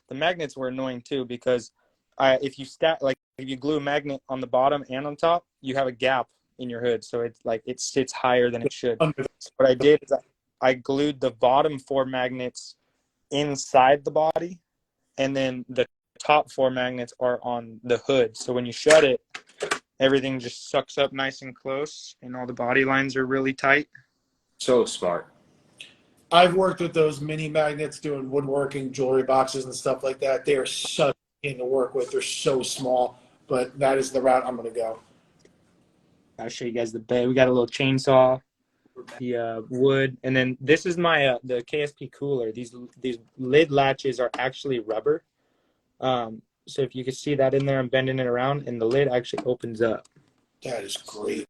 the magnets were annoying too because if you glue a magnet on the bottom and on top, you have a gap in your hood, so it's like it sits higher than it should. So what I did is I glued the bottom 4 magnets inside the body, and then the top 4 magnets are on the hood. So when you shut it, everything just sucks up nice and close, and all the body lines are really tight. so smart. I've worked with those mini magnets doing woodworking, jewelry boxes, and stuff like that. They are such a pain to work with. They're so small, but that is the route I'm going to go. I'll show you guys the bay. We got a little chainsaw, the wood, and then this is my the KSP cooler. These lid latches are actually rubber. So if you can see that in there, I'm bending it around, and the lid actually opens up. That is great.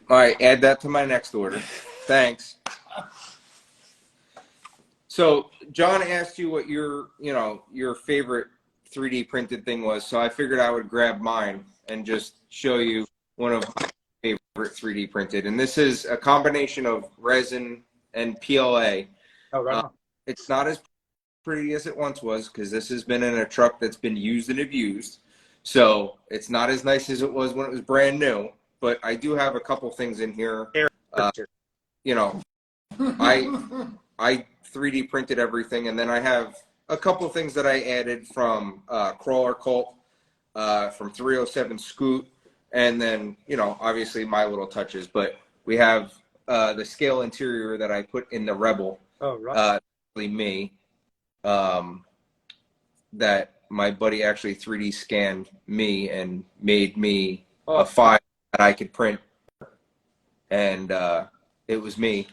All right, add that to my next order. Thanks. So John asked you what your favorite 3D printed thing was, so I figured I would grab mine and just show you one of my favorite 3D printed. And this is a combination of resin and PLA. Oh, right. It's not as pretty as it once was because this has been in a truck that's been used and abused. So it's not as nice as it was when it was brand new. But I do have a couple things in here. I 3D printed everything, and then I have a couple things that I added from Crawler Cult, from 307 Scoot, and then, obviously my little touches. But we have the scale interior that I put in the Rebel. Oh, right. Me. That my buddy actually 3D scanned me and made me a file that I could print. And it was me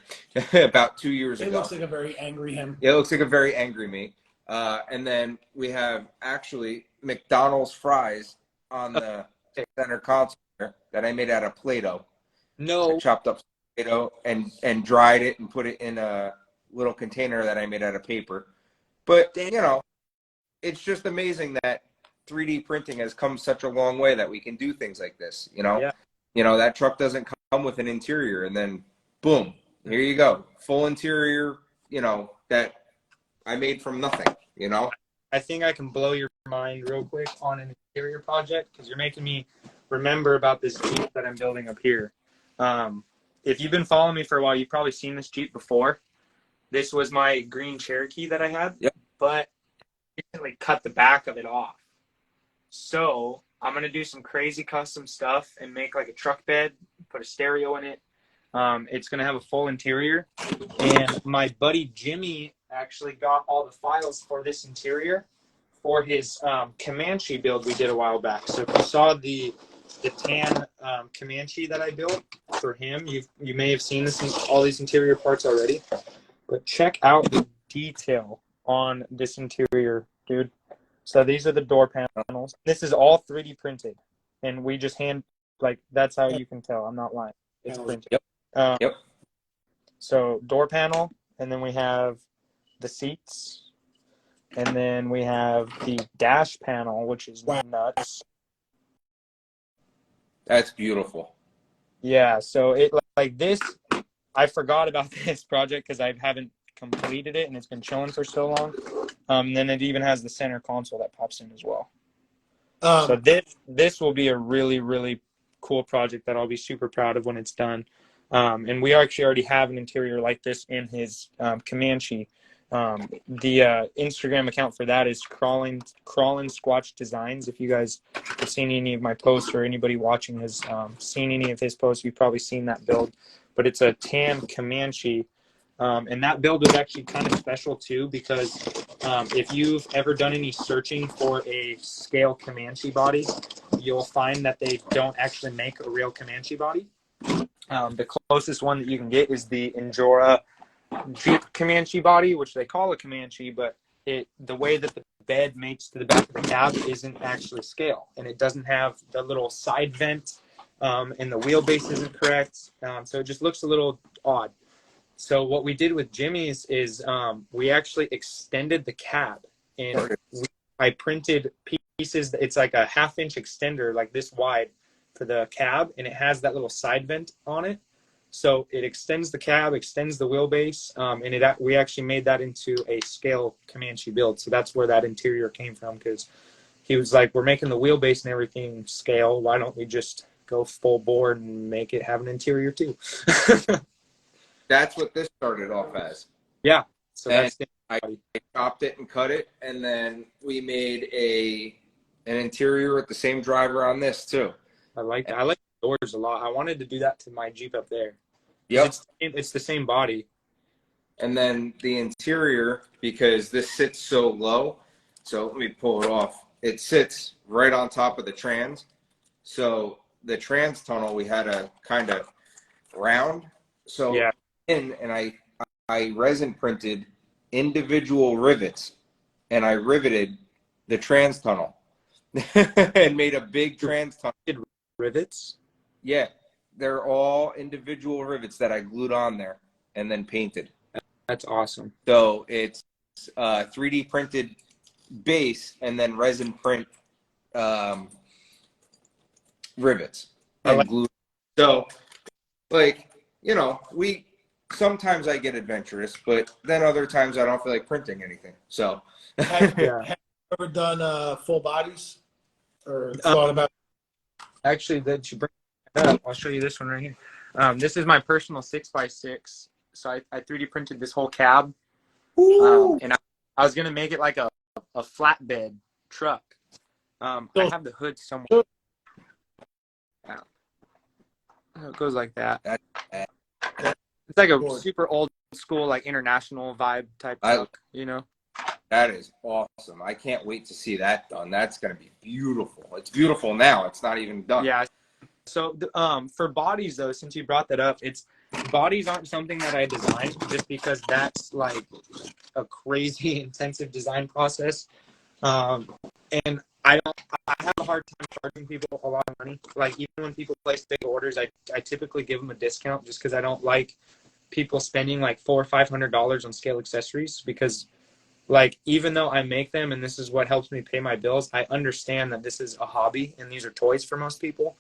about 2 years ago. It looks like a very angry him. Yeah, it looks like a very angry me. And then we have actually McDonald's fries on the center console that I made out of Play-Doh. No. I chopped up Play-Doh and dried it and put it in a little container that I made out of paper. But, it's just amazing that 3D printing has come such a long way that we can do things like this, Yeah. That truck doesn't come with an interior, and then boom, here you go. Full interior, that I made from nothing, I think I can blow your mind real quick on an interior project because you're making me remember about this Jeep that I'm building up here. If you've been following me for a while, you've probably seen this Jeep before. this was my green Cherokee that I had, Yep. but I recently cut the back of it off. So I'm going to do some crazy custom stuff and make like a truck bed, put a stereo in it. It's going to have a full interior. And my buddy Jimmy actually got all the files for this interior for his Comanche build we did a while back. So if you saw the tan Comanche that I built for him, you may have seen this in all these interior parts already. But check out the detail on this interior, dude. So these are the door panels. This is all 3D printed. And we just that's how you can tell. I'm not lying. It's printed. Yep. Yep. So door panel, and then we have the seats. And then we have the dash panel, which is nuts. That's beautiful. Yeah, so it like this, I forgot about this project because I haven't completed it and it's been chilling for so long. Then it even has the center console that pops in as well. So this will be a really, really cool project that I'll be super proud of when it's done. And we actually already have an interior like this in his Comanche. The Instagram account for that is crawling squatch designs. If you guys have seen any of my posts or anybody watching has seen any of his posts, you've probably seen that build. But it's a tan Comanche, and that build was actually kind of special too because if you've ever done any searching for a scale Comanche body, you'll find that they don't actually make a real Comanche body. The closest one that you can get is the Injora Jeep Comanche body, which they call a Comanche, but the way that the bed mates to the back of the cab isn't actually scale, and it doesn't have the little side vent, and the wheelbase isn't correct, so it just looks a little odd. So what we did with Jimmy's is we actually extended the cab, and I printed pieces. It's like a 1/2-inch extender, like this wide, for the cab, and it has that little side vent on it. So it extends the cab, extends the wheelbase, and we actually made that into a scale Comanche build. So that's where that interior came from, because he was like, we're making the wheelbase and everything scale. Why don't we just go full bore and make it have an interior too? That's what this started off as. Yeah. So and I chopped it and cut it, and then we made an interior with the same driver on this too. I like that. I like the doors a lot. I wanted to do that to my Jeep up there. Yep. It's the same body. And then the interior, because this sits so low, so let me pull it off. It sits right on top of the trans. So the trans tunnel we had a kind of round. So yeah. And I resin printed individual rivets, and I riveted the trans tunnel and made a big trans tunnel. Rivets? Yeah, they're all individual rivets that I glued on there and then painted. That's awesome. So it's 3D printed base and then resin print rivets and glue. So, like, you know, sometimes I get adventurous, but then other times I don't feel like printing anything. So, have you ever done full bodies or thought about? Actually, that you bring it up, I'll show you this one right here. This is my personal 6x6. So I 3D printed this whole cab, and I was gonna make it like a flatbed truck. I have the hood somewhere. It goes like that. It's like a super old school, like international vibe type truck, you know? That is awesome. I can't wait to see that done. That's going to be beautiful. It's beautiful now. It's not even done. Yeah. So for bodies, though, since you brought that up, bodies aren't something that I designed just because that's like a crazy intensive design process. And I have a hard time charging people a lot of money. Like, even when people place big orders, I typically give them a discount just because I don't like people spending like $400 or $500 on scale accessories, because like, even though I make them and this is what helps me pay my bills, I understand that this is a hobby and these are toys for most people.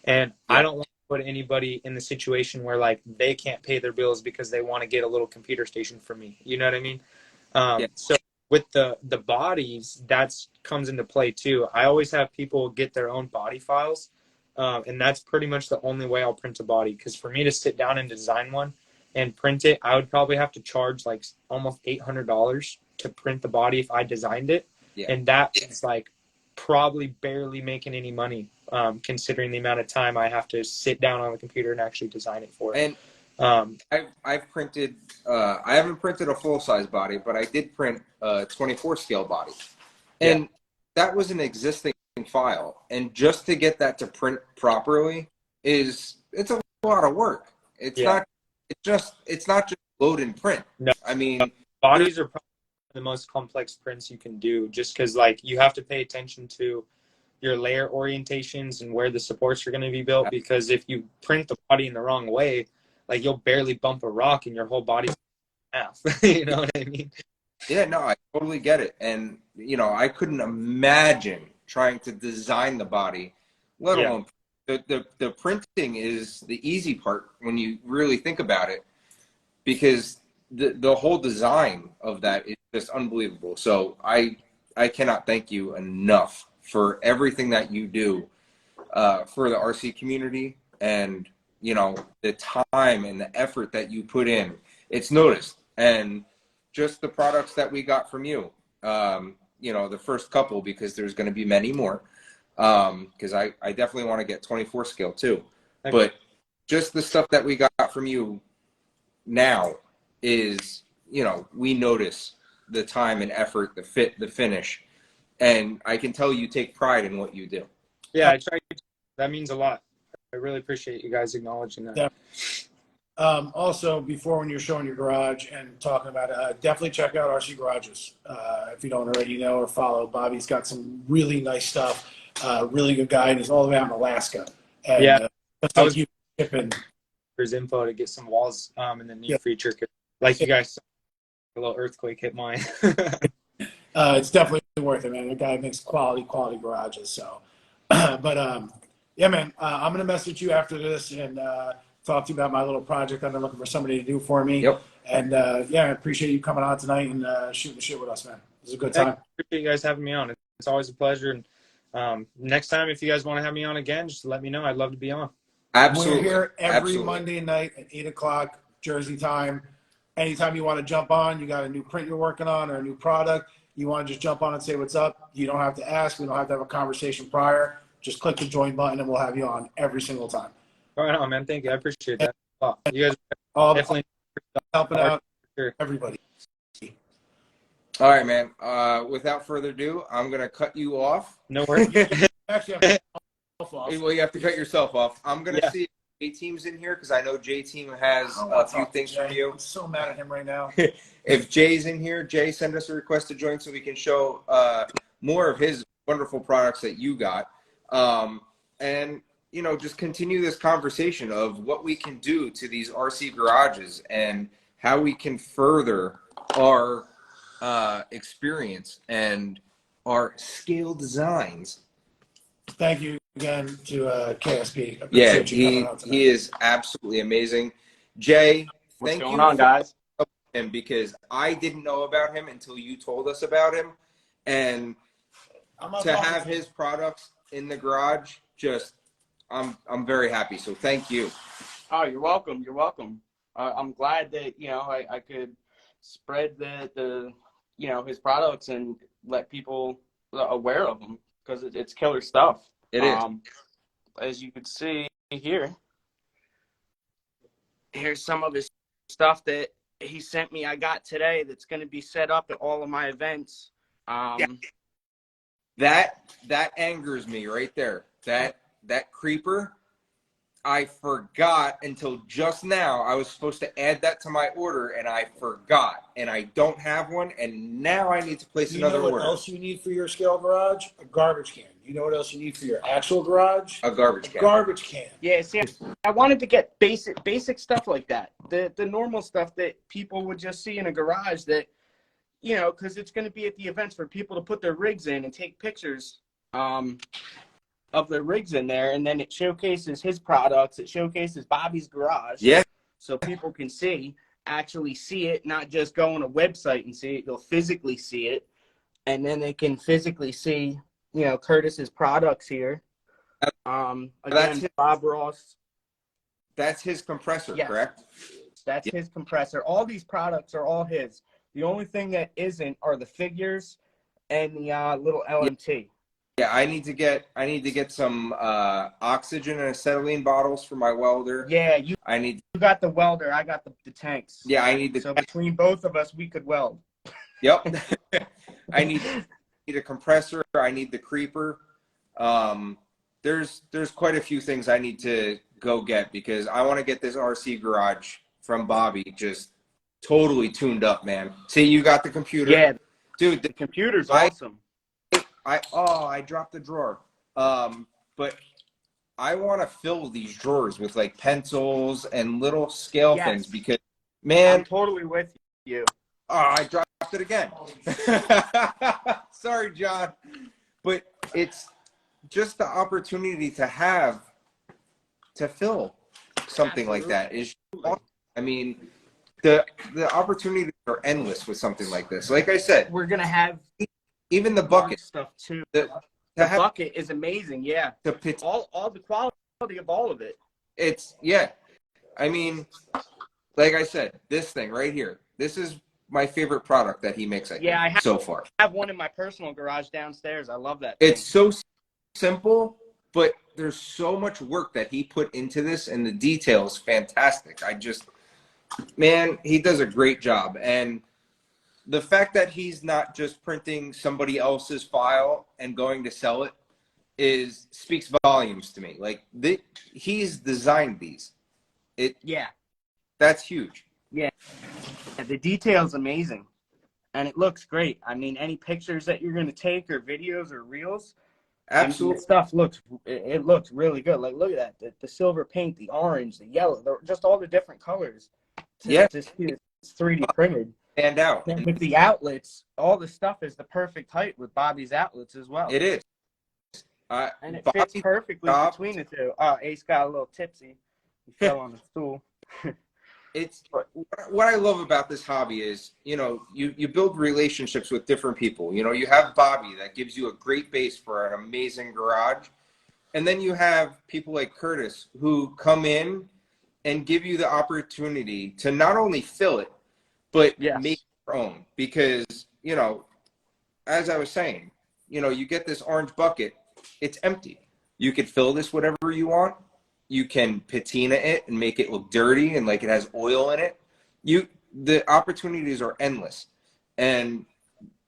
And I don't want to put anybody in the situation where like they can't pay their bills because they want to get a little computer station from me. You know what I mean? So with the bodies, that comes into play too. I always have people get their own body files. And that's pretty much the only way I'll print a body. Because for me to sit down and design one, and print it, I would probably have to charge like almost $800 to print the body if I designed it. Yeah. And that is like probably barely making any money, considering the amount of time I have to sit down on the computer and actually design it for. And I've printed. I haven't printed a full size body, but I did print a 24 scale body, and that was an existing file. And just to get that to print properly it's a lot of work. It's not just load and print. No, I mean, bodies are probably the most complex prints you can do, just because like you have to pay attention to your layer orientations and where the supports are going to be built, because if you print the body in the wrong way, like you'll barely bump a rock and your whole body's half. You know what I mean? Yeah, no, I totally get it. And I couldn't imagine trying to design the body, let alone the printing is the easy part when you really think about it, because the whole design of that is just unbelievable. So I cannot thank you enough for everything that you do for the RC community, and the time and the effort that you put in. It's noticed. And just the products that we got from you, the first couple, because there's going to be many more, because I definitely want to get 24 scale too. But just the stuff that we got from you now is, we notice the time and effort, the fit, the finish, and I can tell you take pride in what you do. Yeah, I try. That means a lot. I really appreciate you guys acknowledging that. Yeah. Also, before, when you're showing your garage and talking about it, definitely check out RC Garages. If you don't already know or follow, Bobby's got some really nice stuff. Really good guy, and he's all the way out in Alaska. And, I was shipping. There's info to get some walls in the near future. Like you guys, a little earthquake hit mine. It's definitely worth it, man. The guy makes quality garages. So, but yeah, man, I'm gonna message you after this and talk to you about my little project I've been looking for somebody to do for me. Yep. And I appreciate you coming on tonight and shooting the shit with us, man. It was a good time. I appreciate you guys having me on. It's always a pleasure. And next time, if you guys want to have me on again, just let me know. I'd love to be on. Absolutely. We're here every Monday night at 8 o'clock Jersey time. Anytime you want to jump on, you got a new print you're working on or a new product, you want to just jump on and say what's up. You don't have to ask. We don't have to have a conversation prior. Just click the join button and we'll have you on every single time. All right, man. Thank you. I appreciate that. You guys are definitely helping out everybody. All right, man. Without further ado, I'm going to cut you off. No worries. Actually, well, you have to cut yourself off. I'm going to see if J-Team's in here, because I know J-Team has a few things from you. I'm so mad at him right now. If Jay's in here, Jay, send us a request to join so we can show more of his wonderful products that you got. And, just continue this conversation of what we can do to these RC garages and how we can further our experience and our scale designs. Thank you again to KSP. Yeah, he is absolutely amazing. Jay, what's thank going you on, guys? Him, because I didn't know about him until you told us about him, and to have his products in the garage, just I'm very happy. So thank you. Oh, you're welcome. You're welcome. I'm glad that I could spread the his products and let people aware of them, because it's killer stuff. It is. As you can see here, here's some of his stuff that he sent me. I got today that's going to be set up at all of my events. That angers me right there. That creeper, I forgot until just now. I was supposed to add that to my order, and I forgot, and I don't have one, and now I need to place another order. You know what else you need for your scale garage? A garbage can. You know what else you need for your actual garage? A garbage can. Garbage can. Yeah, see, I wanted to get basic stuff like that. The normal stuff that people would just see in a garage that, because it's going to be at the events for people to put their rigs in and take pictures of their rigs in there, and then it showcases his products. It showcases Bobby's garage. Yeah. So people can actually see it, not just go on a website and see it. They'll physically see it, and then they can physically see, Kurtis's products here. Again, Bob Ross. That's his compressor, yes. Correct? That's his compressor. All these products are all his. The only thing that isn't are the figures and the little LMT. Yeah, I need to get some oxygen and acetylene bottles for my welder. Yeah, you got the welder. I got the tanks. Yeah, I need the. So between both of us, we could weld. Yep. I need a compressor. I need the creeper. There's quite a few things I need to go get because I want to get this RC garage from Bobby just totally tuned up, man. See, you got the computer. Yeah, dude, the computer's awesome. I dropped the drawer. But I want to fill these drawers with like pencils and little scale things because, man, I'm totally with you. Oh, I dropped it again. Sorry, John. But it's just the opportunity to have to fill something like that is awesome. I mean, the opportunities are endless with something like this. Like I said, We're gonna have even the bucket stuff too. The bucket is amazing. Yeah, all the quality of all of it. It's I mean, like I said, this thing right here. This is my favorite product that he makes. I have so far. I have one in my personal garage downstairs. I love that thing. It's so simple, but there's so much work that he put into this, and the details fantastic. Man, he does a great job. And the fact that he's not just printing somebody else's file and going to sell it speaks volumes to me. Like he's designed these. That's huge. Yeah. The detail's amazing. And it looks great. I mean, any pictures that you're going to take or videos or reels, absolutely, stuff looks really good. Like, look at that. The silver paint, the orange, the yellow, just all the different colors. It's 3D printed. Stand out. And with the outlets, all the stuff is the perfect height with Bobby's outlets as well. It is. And it fits perfectly between the two. Ace got a little tipsy. He fell on the stool. It's what I love about this hobby is, you build relationships with different people. You have Bobby that gives you a great base for an amazing garage. And then you have people like Kurtis who come in and give you the opportunity to not only fill it, but make your own. Because, as I was saying, you get this orange bucket, it's empty. You could fill this whatever you want. You can patina it and make it look dirty and like it has oil in it. The opportunities are endless. And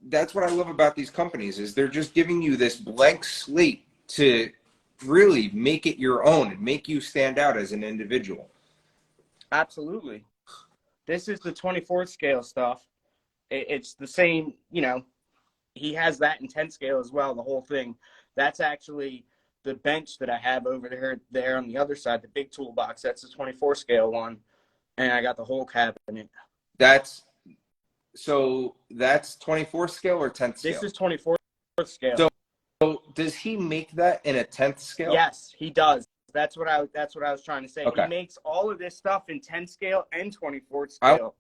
that's what I love about these companies is they're just giving you this blank slate to really make it your own and make you stand out as an individual. Absolutely. This is the 24th scale stuff. It's the same, he has that in 10 scale as well, the whole thing. That's actually the bench that I have over there on the other side, the big toolbox. That's the 24 scale one. And I got the whole cabinet. That's 24 scale or 10th scale? This is 24 scale. So does he make that in a 10th scale? Yes, he does. That's what I was trying to say. Okay. He makes all of this stuff in 10 scale and 24 scale.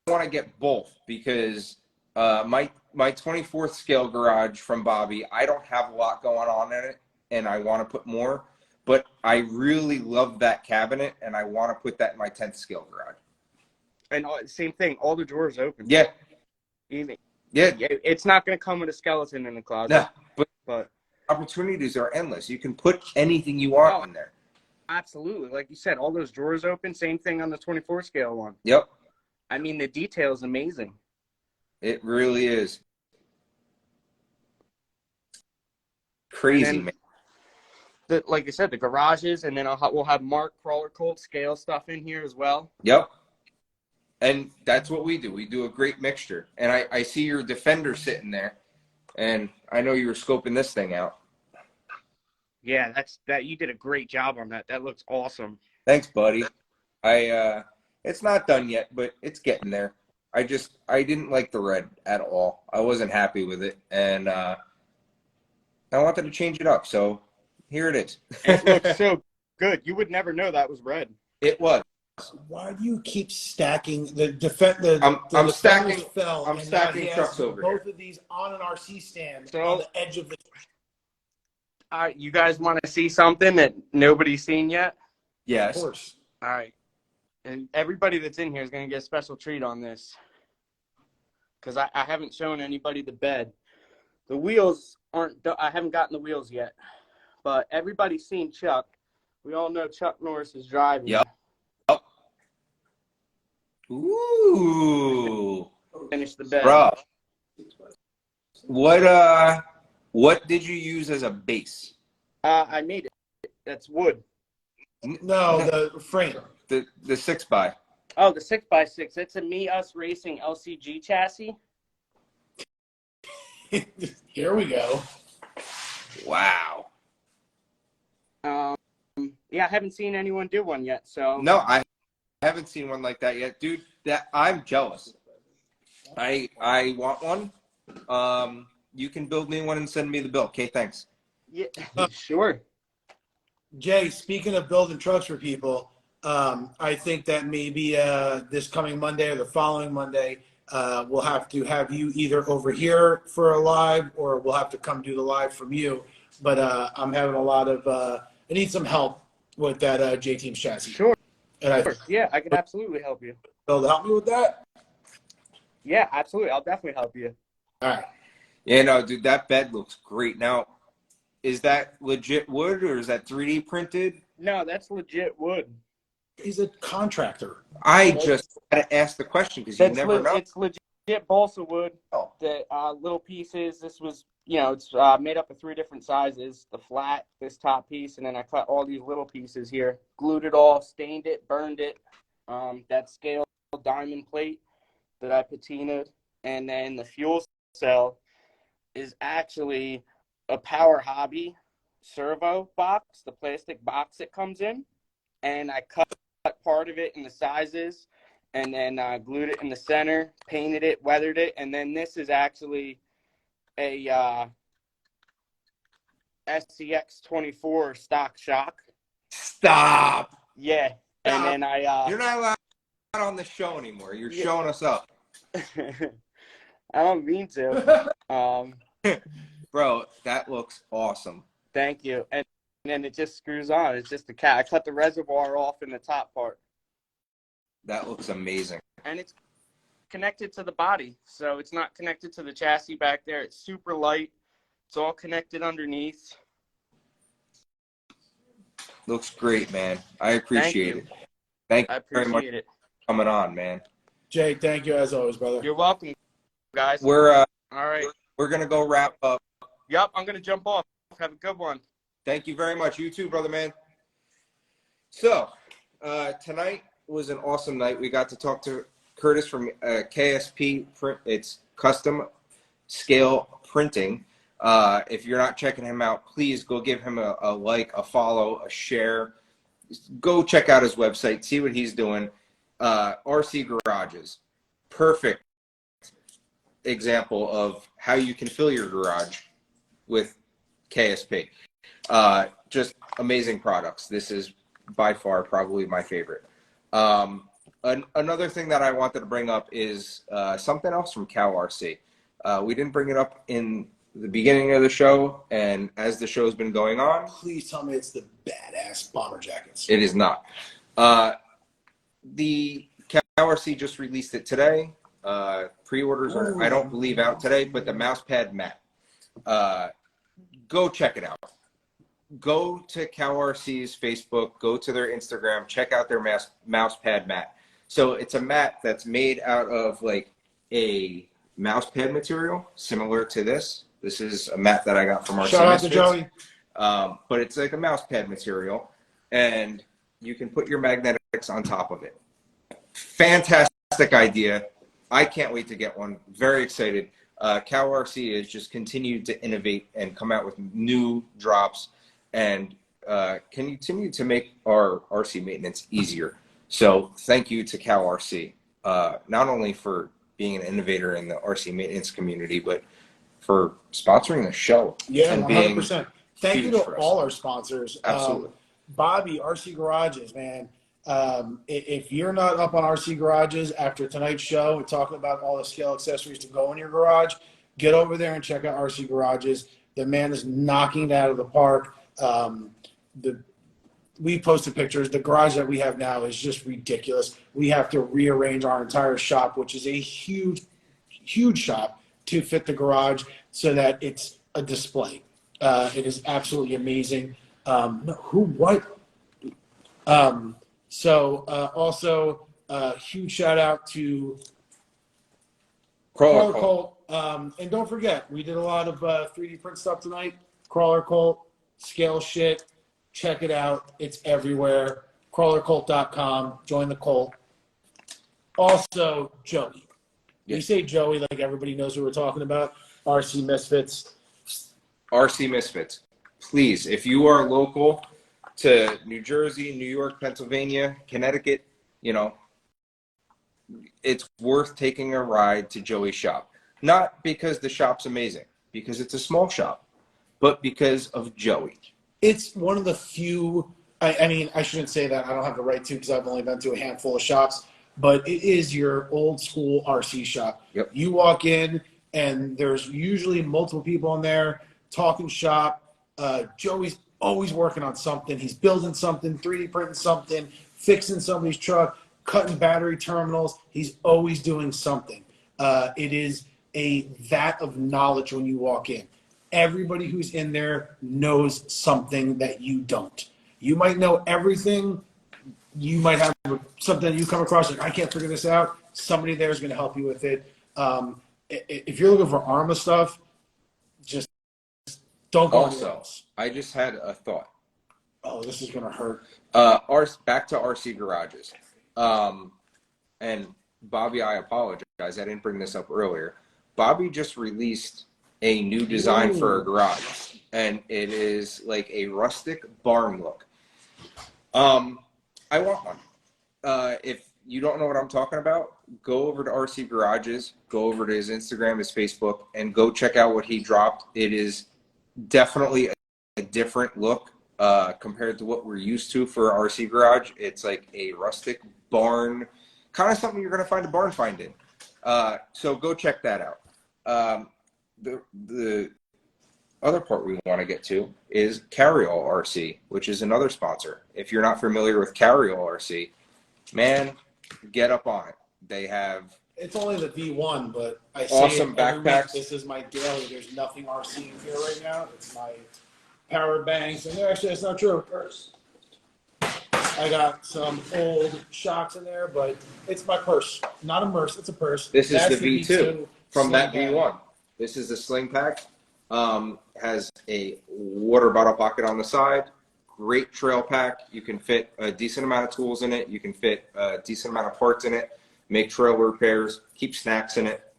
I want to get both because my 24th scale garage from Bobby, I don't have a lot going on in it, and I want to put more. But I really love that cabinet, and I want to put that in my 10th scale garage. And same thing, all the drawers open. Yeah. It's not going to come with a skeleton in the closet. No, but opportunities are endless. You can put anything you want in there. Absolutely. Like you said, all those drawers open. Same thing on the 24 scale one. Yep. I mean, the detail is amazing. It really is. Crazy, man. Like I said, the garages, and then we'll have Mark Crawler Cold scale stuff in here as well. Yep. And that's what we do. We do a great mixture. And I see your Defender sitting there, and I know you were scoping this thing out. Yeah, you did a great job on that. That looks awesome. Thanks, buddy. It's not done yet, but it's getting there. I didn't like the red at all. I wasn't happy with it, and I wanted to change it up. So here it is. It looks so good. You would never know that was red. It was. Why do you keep stacking I'm stacking. Fell, I'm stacking trucks over both here. of these on an RC stand So, on the edge of the. All right, you guys want to see something that nobody's seen yet? Yes. Of course. All right. And everybody that's in here is going to get a special treat on this, because I haven't shown anybody the bed. The wheels aren't, I haven't gotten the wheels yet, but everybody's seen Chuck. We all know Chuck Norris is driving. Yep. Ooh. Finish the bed. Bro. What did you use as a base? I made it. That's wood. No, the frame. The 6x. Oh, the 6x6. It's a Me Us Racing LCG chassis. Here we go. Wow. Yeah, I haven't seen anyone do one yet. So No, I haven't seen one like that yet, dude. That I'm jealous. I want one. You can build me one and send me the bill. Okay, thanks. yeah, sure. Jay, speaking of building trucks for people, I think that maybe this coming Monday or the following Monday, we'll have to have you either over here for a live, or we'll have to come do the live from you. But I'm having a lot of I need some help with that J Teams chassis. Sure. And Yeah, I can absolutely help you. Bill, help me with that. Yeah, absolutely. I'll definitely help you. All right. Yeah, no, dude, that bed looks great. Now, is that legit wood or is that 3D printed? No, that's legit wood. He's a contractor. I just had to ask the question because you never know. It's legit balsa wood. Oh. The little pieces. This was, it's made up of 3 different sizes. The flat, this top piece, and then I cut all these little pieces here. Glued it all, stained it, burned it. That scale diamond plate that I patinaed, and then the fuel cell is actually a Power Hobby servo box, the plastic box it comes in, and I cut part of it in the sizes, and then glued it in the center, painted it, weathered it, and then this is actually a SCX 24 stock shock. Stop. Yeah, and then You're not allowed on the show anymore. You're showing us up. I don't mean to. Bro, that looks awesome. Thank you. And then it just screws on. It's just a cat. I cut the reservoir off in the top part. That looks amazing. And it's connected to the body. So it's not connected to the chassis back there. It's super light. It's all connected underneath. Looks great, man. I appreciate it. Thank you very much it. for coming on, man. Jay, thank you as always, brother. You're welcome, guys. We're all right. We're gonna go wrap up. Yep, I'm gonna jump off. Have a good one. Thank you very much. You too, brother, man. So, tonight was an awesome night. We got to talk to Kurtis from KSP Print. It's Kustom Scale Printing. If you're not checking him out, please go give him a like, a follow, a share. Go check out his website, see what he's doing. RC Garages, perfect example of how you can fill your garage with KSP. Just amazing products. This is by far probably my favorite. Another thing that I wanted to bring up is something else from CalRC. We didn't bring it up in the beginning of the show, and as the show's been going on, Please tell me it's the badass bomber jackets. it is not. The CalRC just released it today. Pre-orders are, I don't believe, out today, but the mouse pad mat. Go check it out. Go to CalRC's Facebook, go to their Instagram, check out their mouse pad mat. So it's a mat that's made out of like a mouse pad material similar to this. This is a mat that I got from RC Shout out to Misfits. Joey. But it's like a mouse pad material, and you can put your magnetics on top of it. Fantastic idea. I can't wait to get one. Very excited. CalRC has just continued to innovate and come out with new drops and continue to make our RC maintenance easier. So thank you to CalRC, not only for being an innovator in the RC maintenance community, but for sponsoring the show. Yeah, and being 100%. Thank you huge to for us. all our sponsors. Absolutely. Bobby, RC Garages, man. If you're not up on RC Garages after tonight's show and talking about all the scale accessories to go in your garage, get over there and check out RC Garages. The man is knocking it out of the park. we posted pictures. The garage that we have now is just ridiculous. We have to rearrange our entire shop, which is a huge shop, to fit the garage so that it's a display. It is absolutely amazing. Also, huge shout out to Crawler Cult. And don't forget, we did a lot of 3D print stuff tonight. Crawler Cult, scale shit. Check it out. It's everywhere. Crawlercult.com. Join the cult. Also, Joey. Yes. You say Joey like everybody knows who we're talking about. RC Misfits. RC Misfits. Please, if you are local to New Jersey, New York, Pennsylvania, Connecticut, it's worth taking a ride to Joey's shop. Not because the shop's amazing, because it's a small shop, but because of Joey. It's one of the few, I mean, I shouldn't say that. I don't have the right to because I've only been to a handful of shops, but it is your old school RC shop. Yep. You walk in and there's usually multiple people in there talking shop. Joey's always working on something. He's building something, 3D printing something, fixing somebody's truck, cutting battery terminals. He's always doing something. It is a vat of knowledge when you walk in. Everybody who's in there knows something that you don't. You might know everything. You might have something that you come across like, I can't figure this out. Somebody there is going to help you with it. If you're looking for ARMA stuff, just don't go anywhere else. I just had a thought. Oh, this is going to hurt. Back to RC garages. And Bobby, I apologize. I didn't bring this up earlier. Bobby just released a new design for a garage, and it is like a rustic barn look. I want one. If you don't know what I'm talking about, go over to RC Garages, go over to his Instagram, his Facebook, and go check out what he dropped. It is definitely a different look compared to what we're used to for RC Garage. It's like a rustic barn, kind of something you're going to find a barn find in. So go check that out. The other part we want to get to is CarryAll RC, which is another sponsor. If you're not familiar with CarryAll RC, man, get up on it. They have It's only the V1, but I say awesome it every week. backpacks. This is my daily. There's nothing RC in here right now. It's my power banks, and actually, that's not true. Purse. I got some old shocks in there, but it's my purse, not a merce. It's a purse. This is That's the V2 from that sling bag. V1. This is the sling pack. Has a water bottle pocket on the side. Great trail pack. You can fit a decent amount of tools in it. You can fit a decent amount of parts in it. Make trail repairs. Keep snacks in it.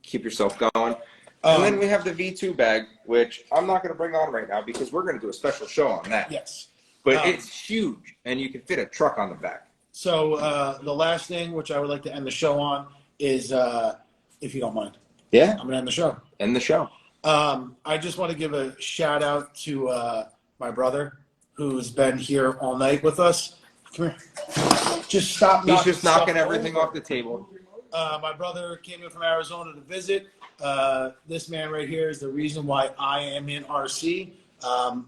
Keep yourself going. And then we have the V2 bag, which I'm not going to bring on right now because we're going to do a special show on that. Yes. But it's huge, and you can fit a truck on the back. So the last thing, which I would like to end the show on, is if you don't mind. Yeah. I'm going to end the show. End the show. I just want to give a shout out to my brother who's been here all night with us. Come here. Just stop. He's just knocking stuff everything over. off the table. My brother came in from Arizona to visit. This man right here is the reason why I am in RC.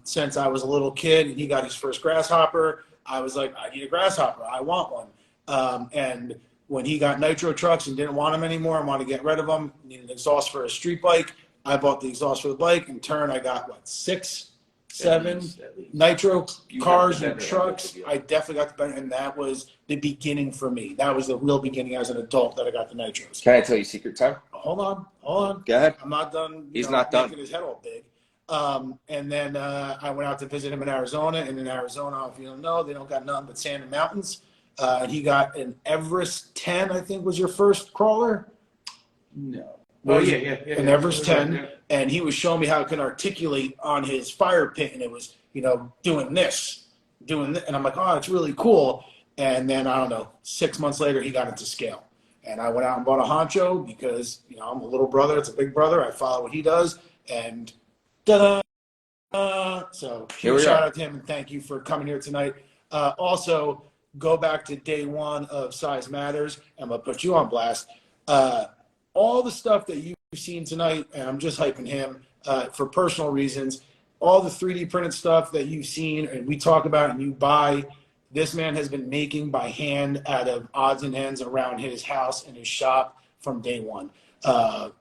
Since I was a little kid and he got his first grasshopper, I was like, I need a grasshopper. I want one. And when he got nitro trucks and didn't want them anymore and wanted to get rid of them, needed an exhaust for a street bike, I bought the exhaust for the bike. In turn, I got, 6, 7 nitro cars and trucks. I definitely got the better, and that was the beginning for me. That was the real beginning as an adult that I got the nitros. Can I tell you secret time? Hold on. Go ahead. I'm not done. He's not done. Making his head all big. And then I went out to visit him in Arizona. And in Arizona, if you don't know, they don't got nothing but sand and mountains. And he got an Everest 10, I think was your first crawler. No. An Everest 10. And he was showing me how it can articulate on his fire pit. And it was, doing this. And I'm like, oh, it's really cool. And then, I don't know, 6 months later, he got into scale. And I went out and bought a honcho because, I'm a little brother. It's a big brother. I follow what he does. And ta-da! So huge shout out to him and thank you for coming here tonight. Also, go back to day one of Size Matters. I'm going to put you on blast. All the stuff that you've seen tonight, and I'm just hyping him for personal reasons, all the 3D printed stuff that you've seen and we talk about and you buy, this man has been making by hand out of odds and ends around his house and his shop from day one.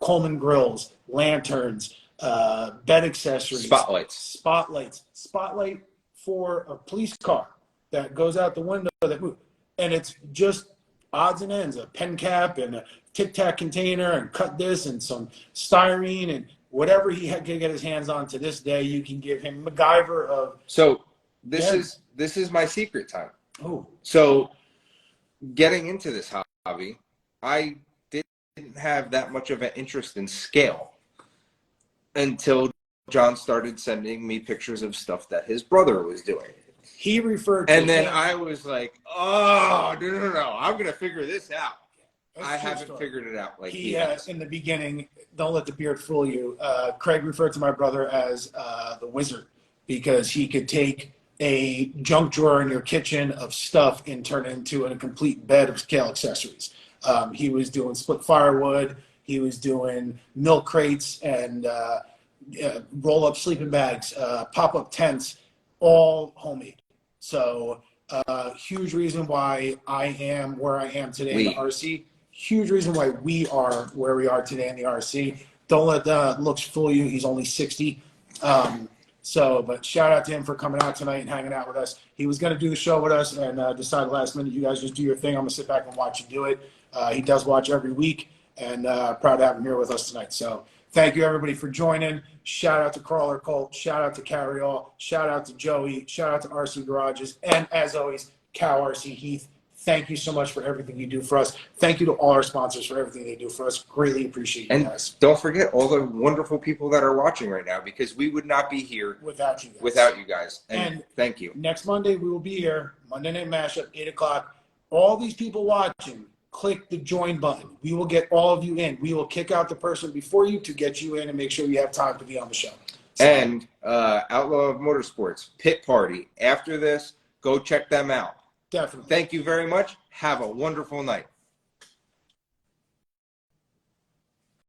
Coleman grills, lanterns, bed accessories, spotlight for a police car that goes out the window that move, and it's just odds and ends, a pen cap and a Tic Tac container and cut this and some styrene and whatever he can get his hands on. To this day, you can give him MacGyver of. So this is my secret time. Oh, so getting into this hobby, I didn't have that much of an interest in scale until John started sending me pictures of stuff that his brother was doing. He referred to and then I was like, oh, no, I'm going to figure this out. I haven't figured it out like he has. In the beginning, don't let the beard fool you. Craig referred to my brother as the wizard because he could take a junk drawer in your kitchen of stuff and turn it into a complete bed of scale accessories. He was doing split firewood. He was doing milk crates and roll-up sleeping bags, pop-up tents, all homemade. So huge reason why I am where I am today in the RC. Huge reason why we are where we are today in the RC. Don't let the looks fool you. He's only 60. But shout out to him for coming out tonight and hanging out with us. He was going to do the show with us and decided last minute, you guys just do your thing. I'm going to sit back and watch you do it. He does watch every week, and proud to have him here with us tonight. So thank you, everybody, for joining. Shout out to Crawler Colt. Shout out to CarryAll. Shout out to Joey. Shout out to RC Garages. And as always, Cal RC Heath. Thank you so much for everything you do for us. Thank you to all our sponsors for everything they do for us. Greatly appreciate you guys. Don't forget all the wonderful people that are watching right now, because we would not be here without you guys. And thank you. Next Monday, we will be here. Monday Night Mashup, 8 o'clock. All these people watching, click the join button. We will get all of you in. We will kick out the person before you to get you in and make sure you have time to be on the show. So, and Outlaw of Motorsports, Pit Party. After this, go check them out. Definitely. Thank you very much. Have a wonderful night.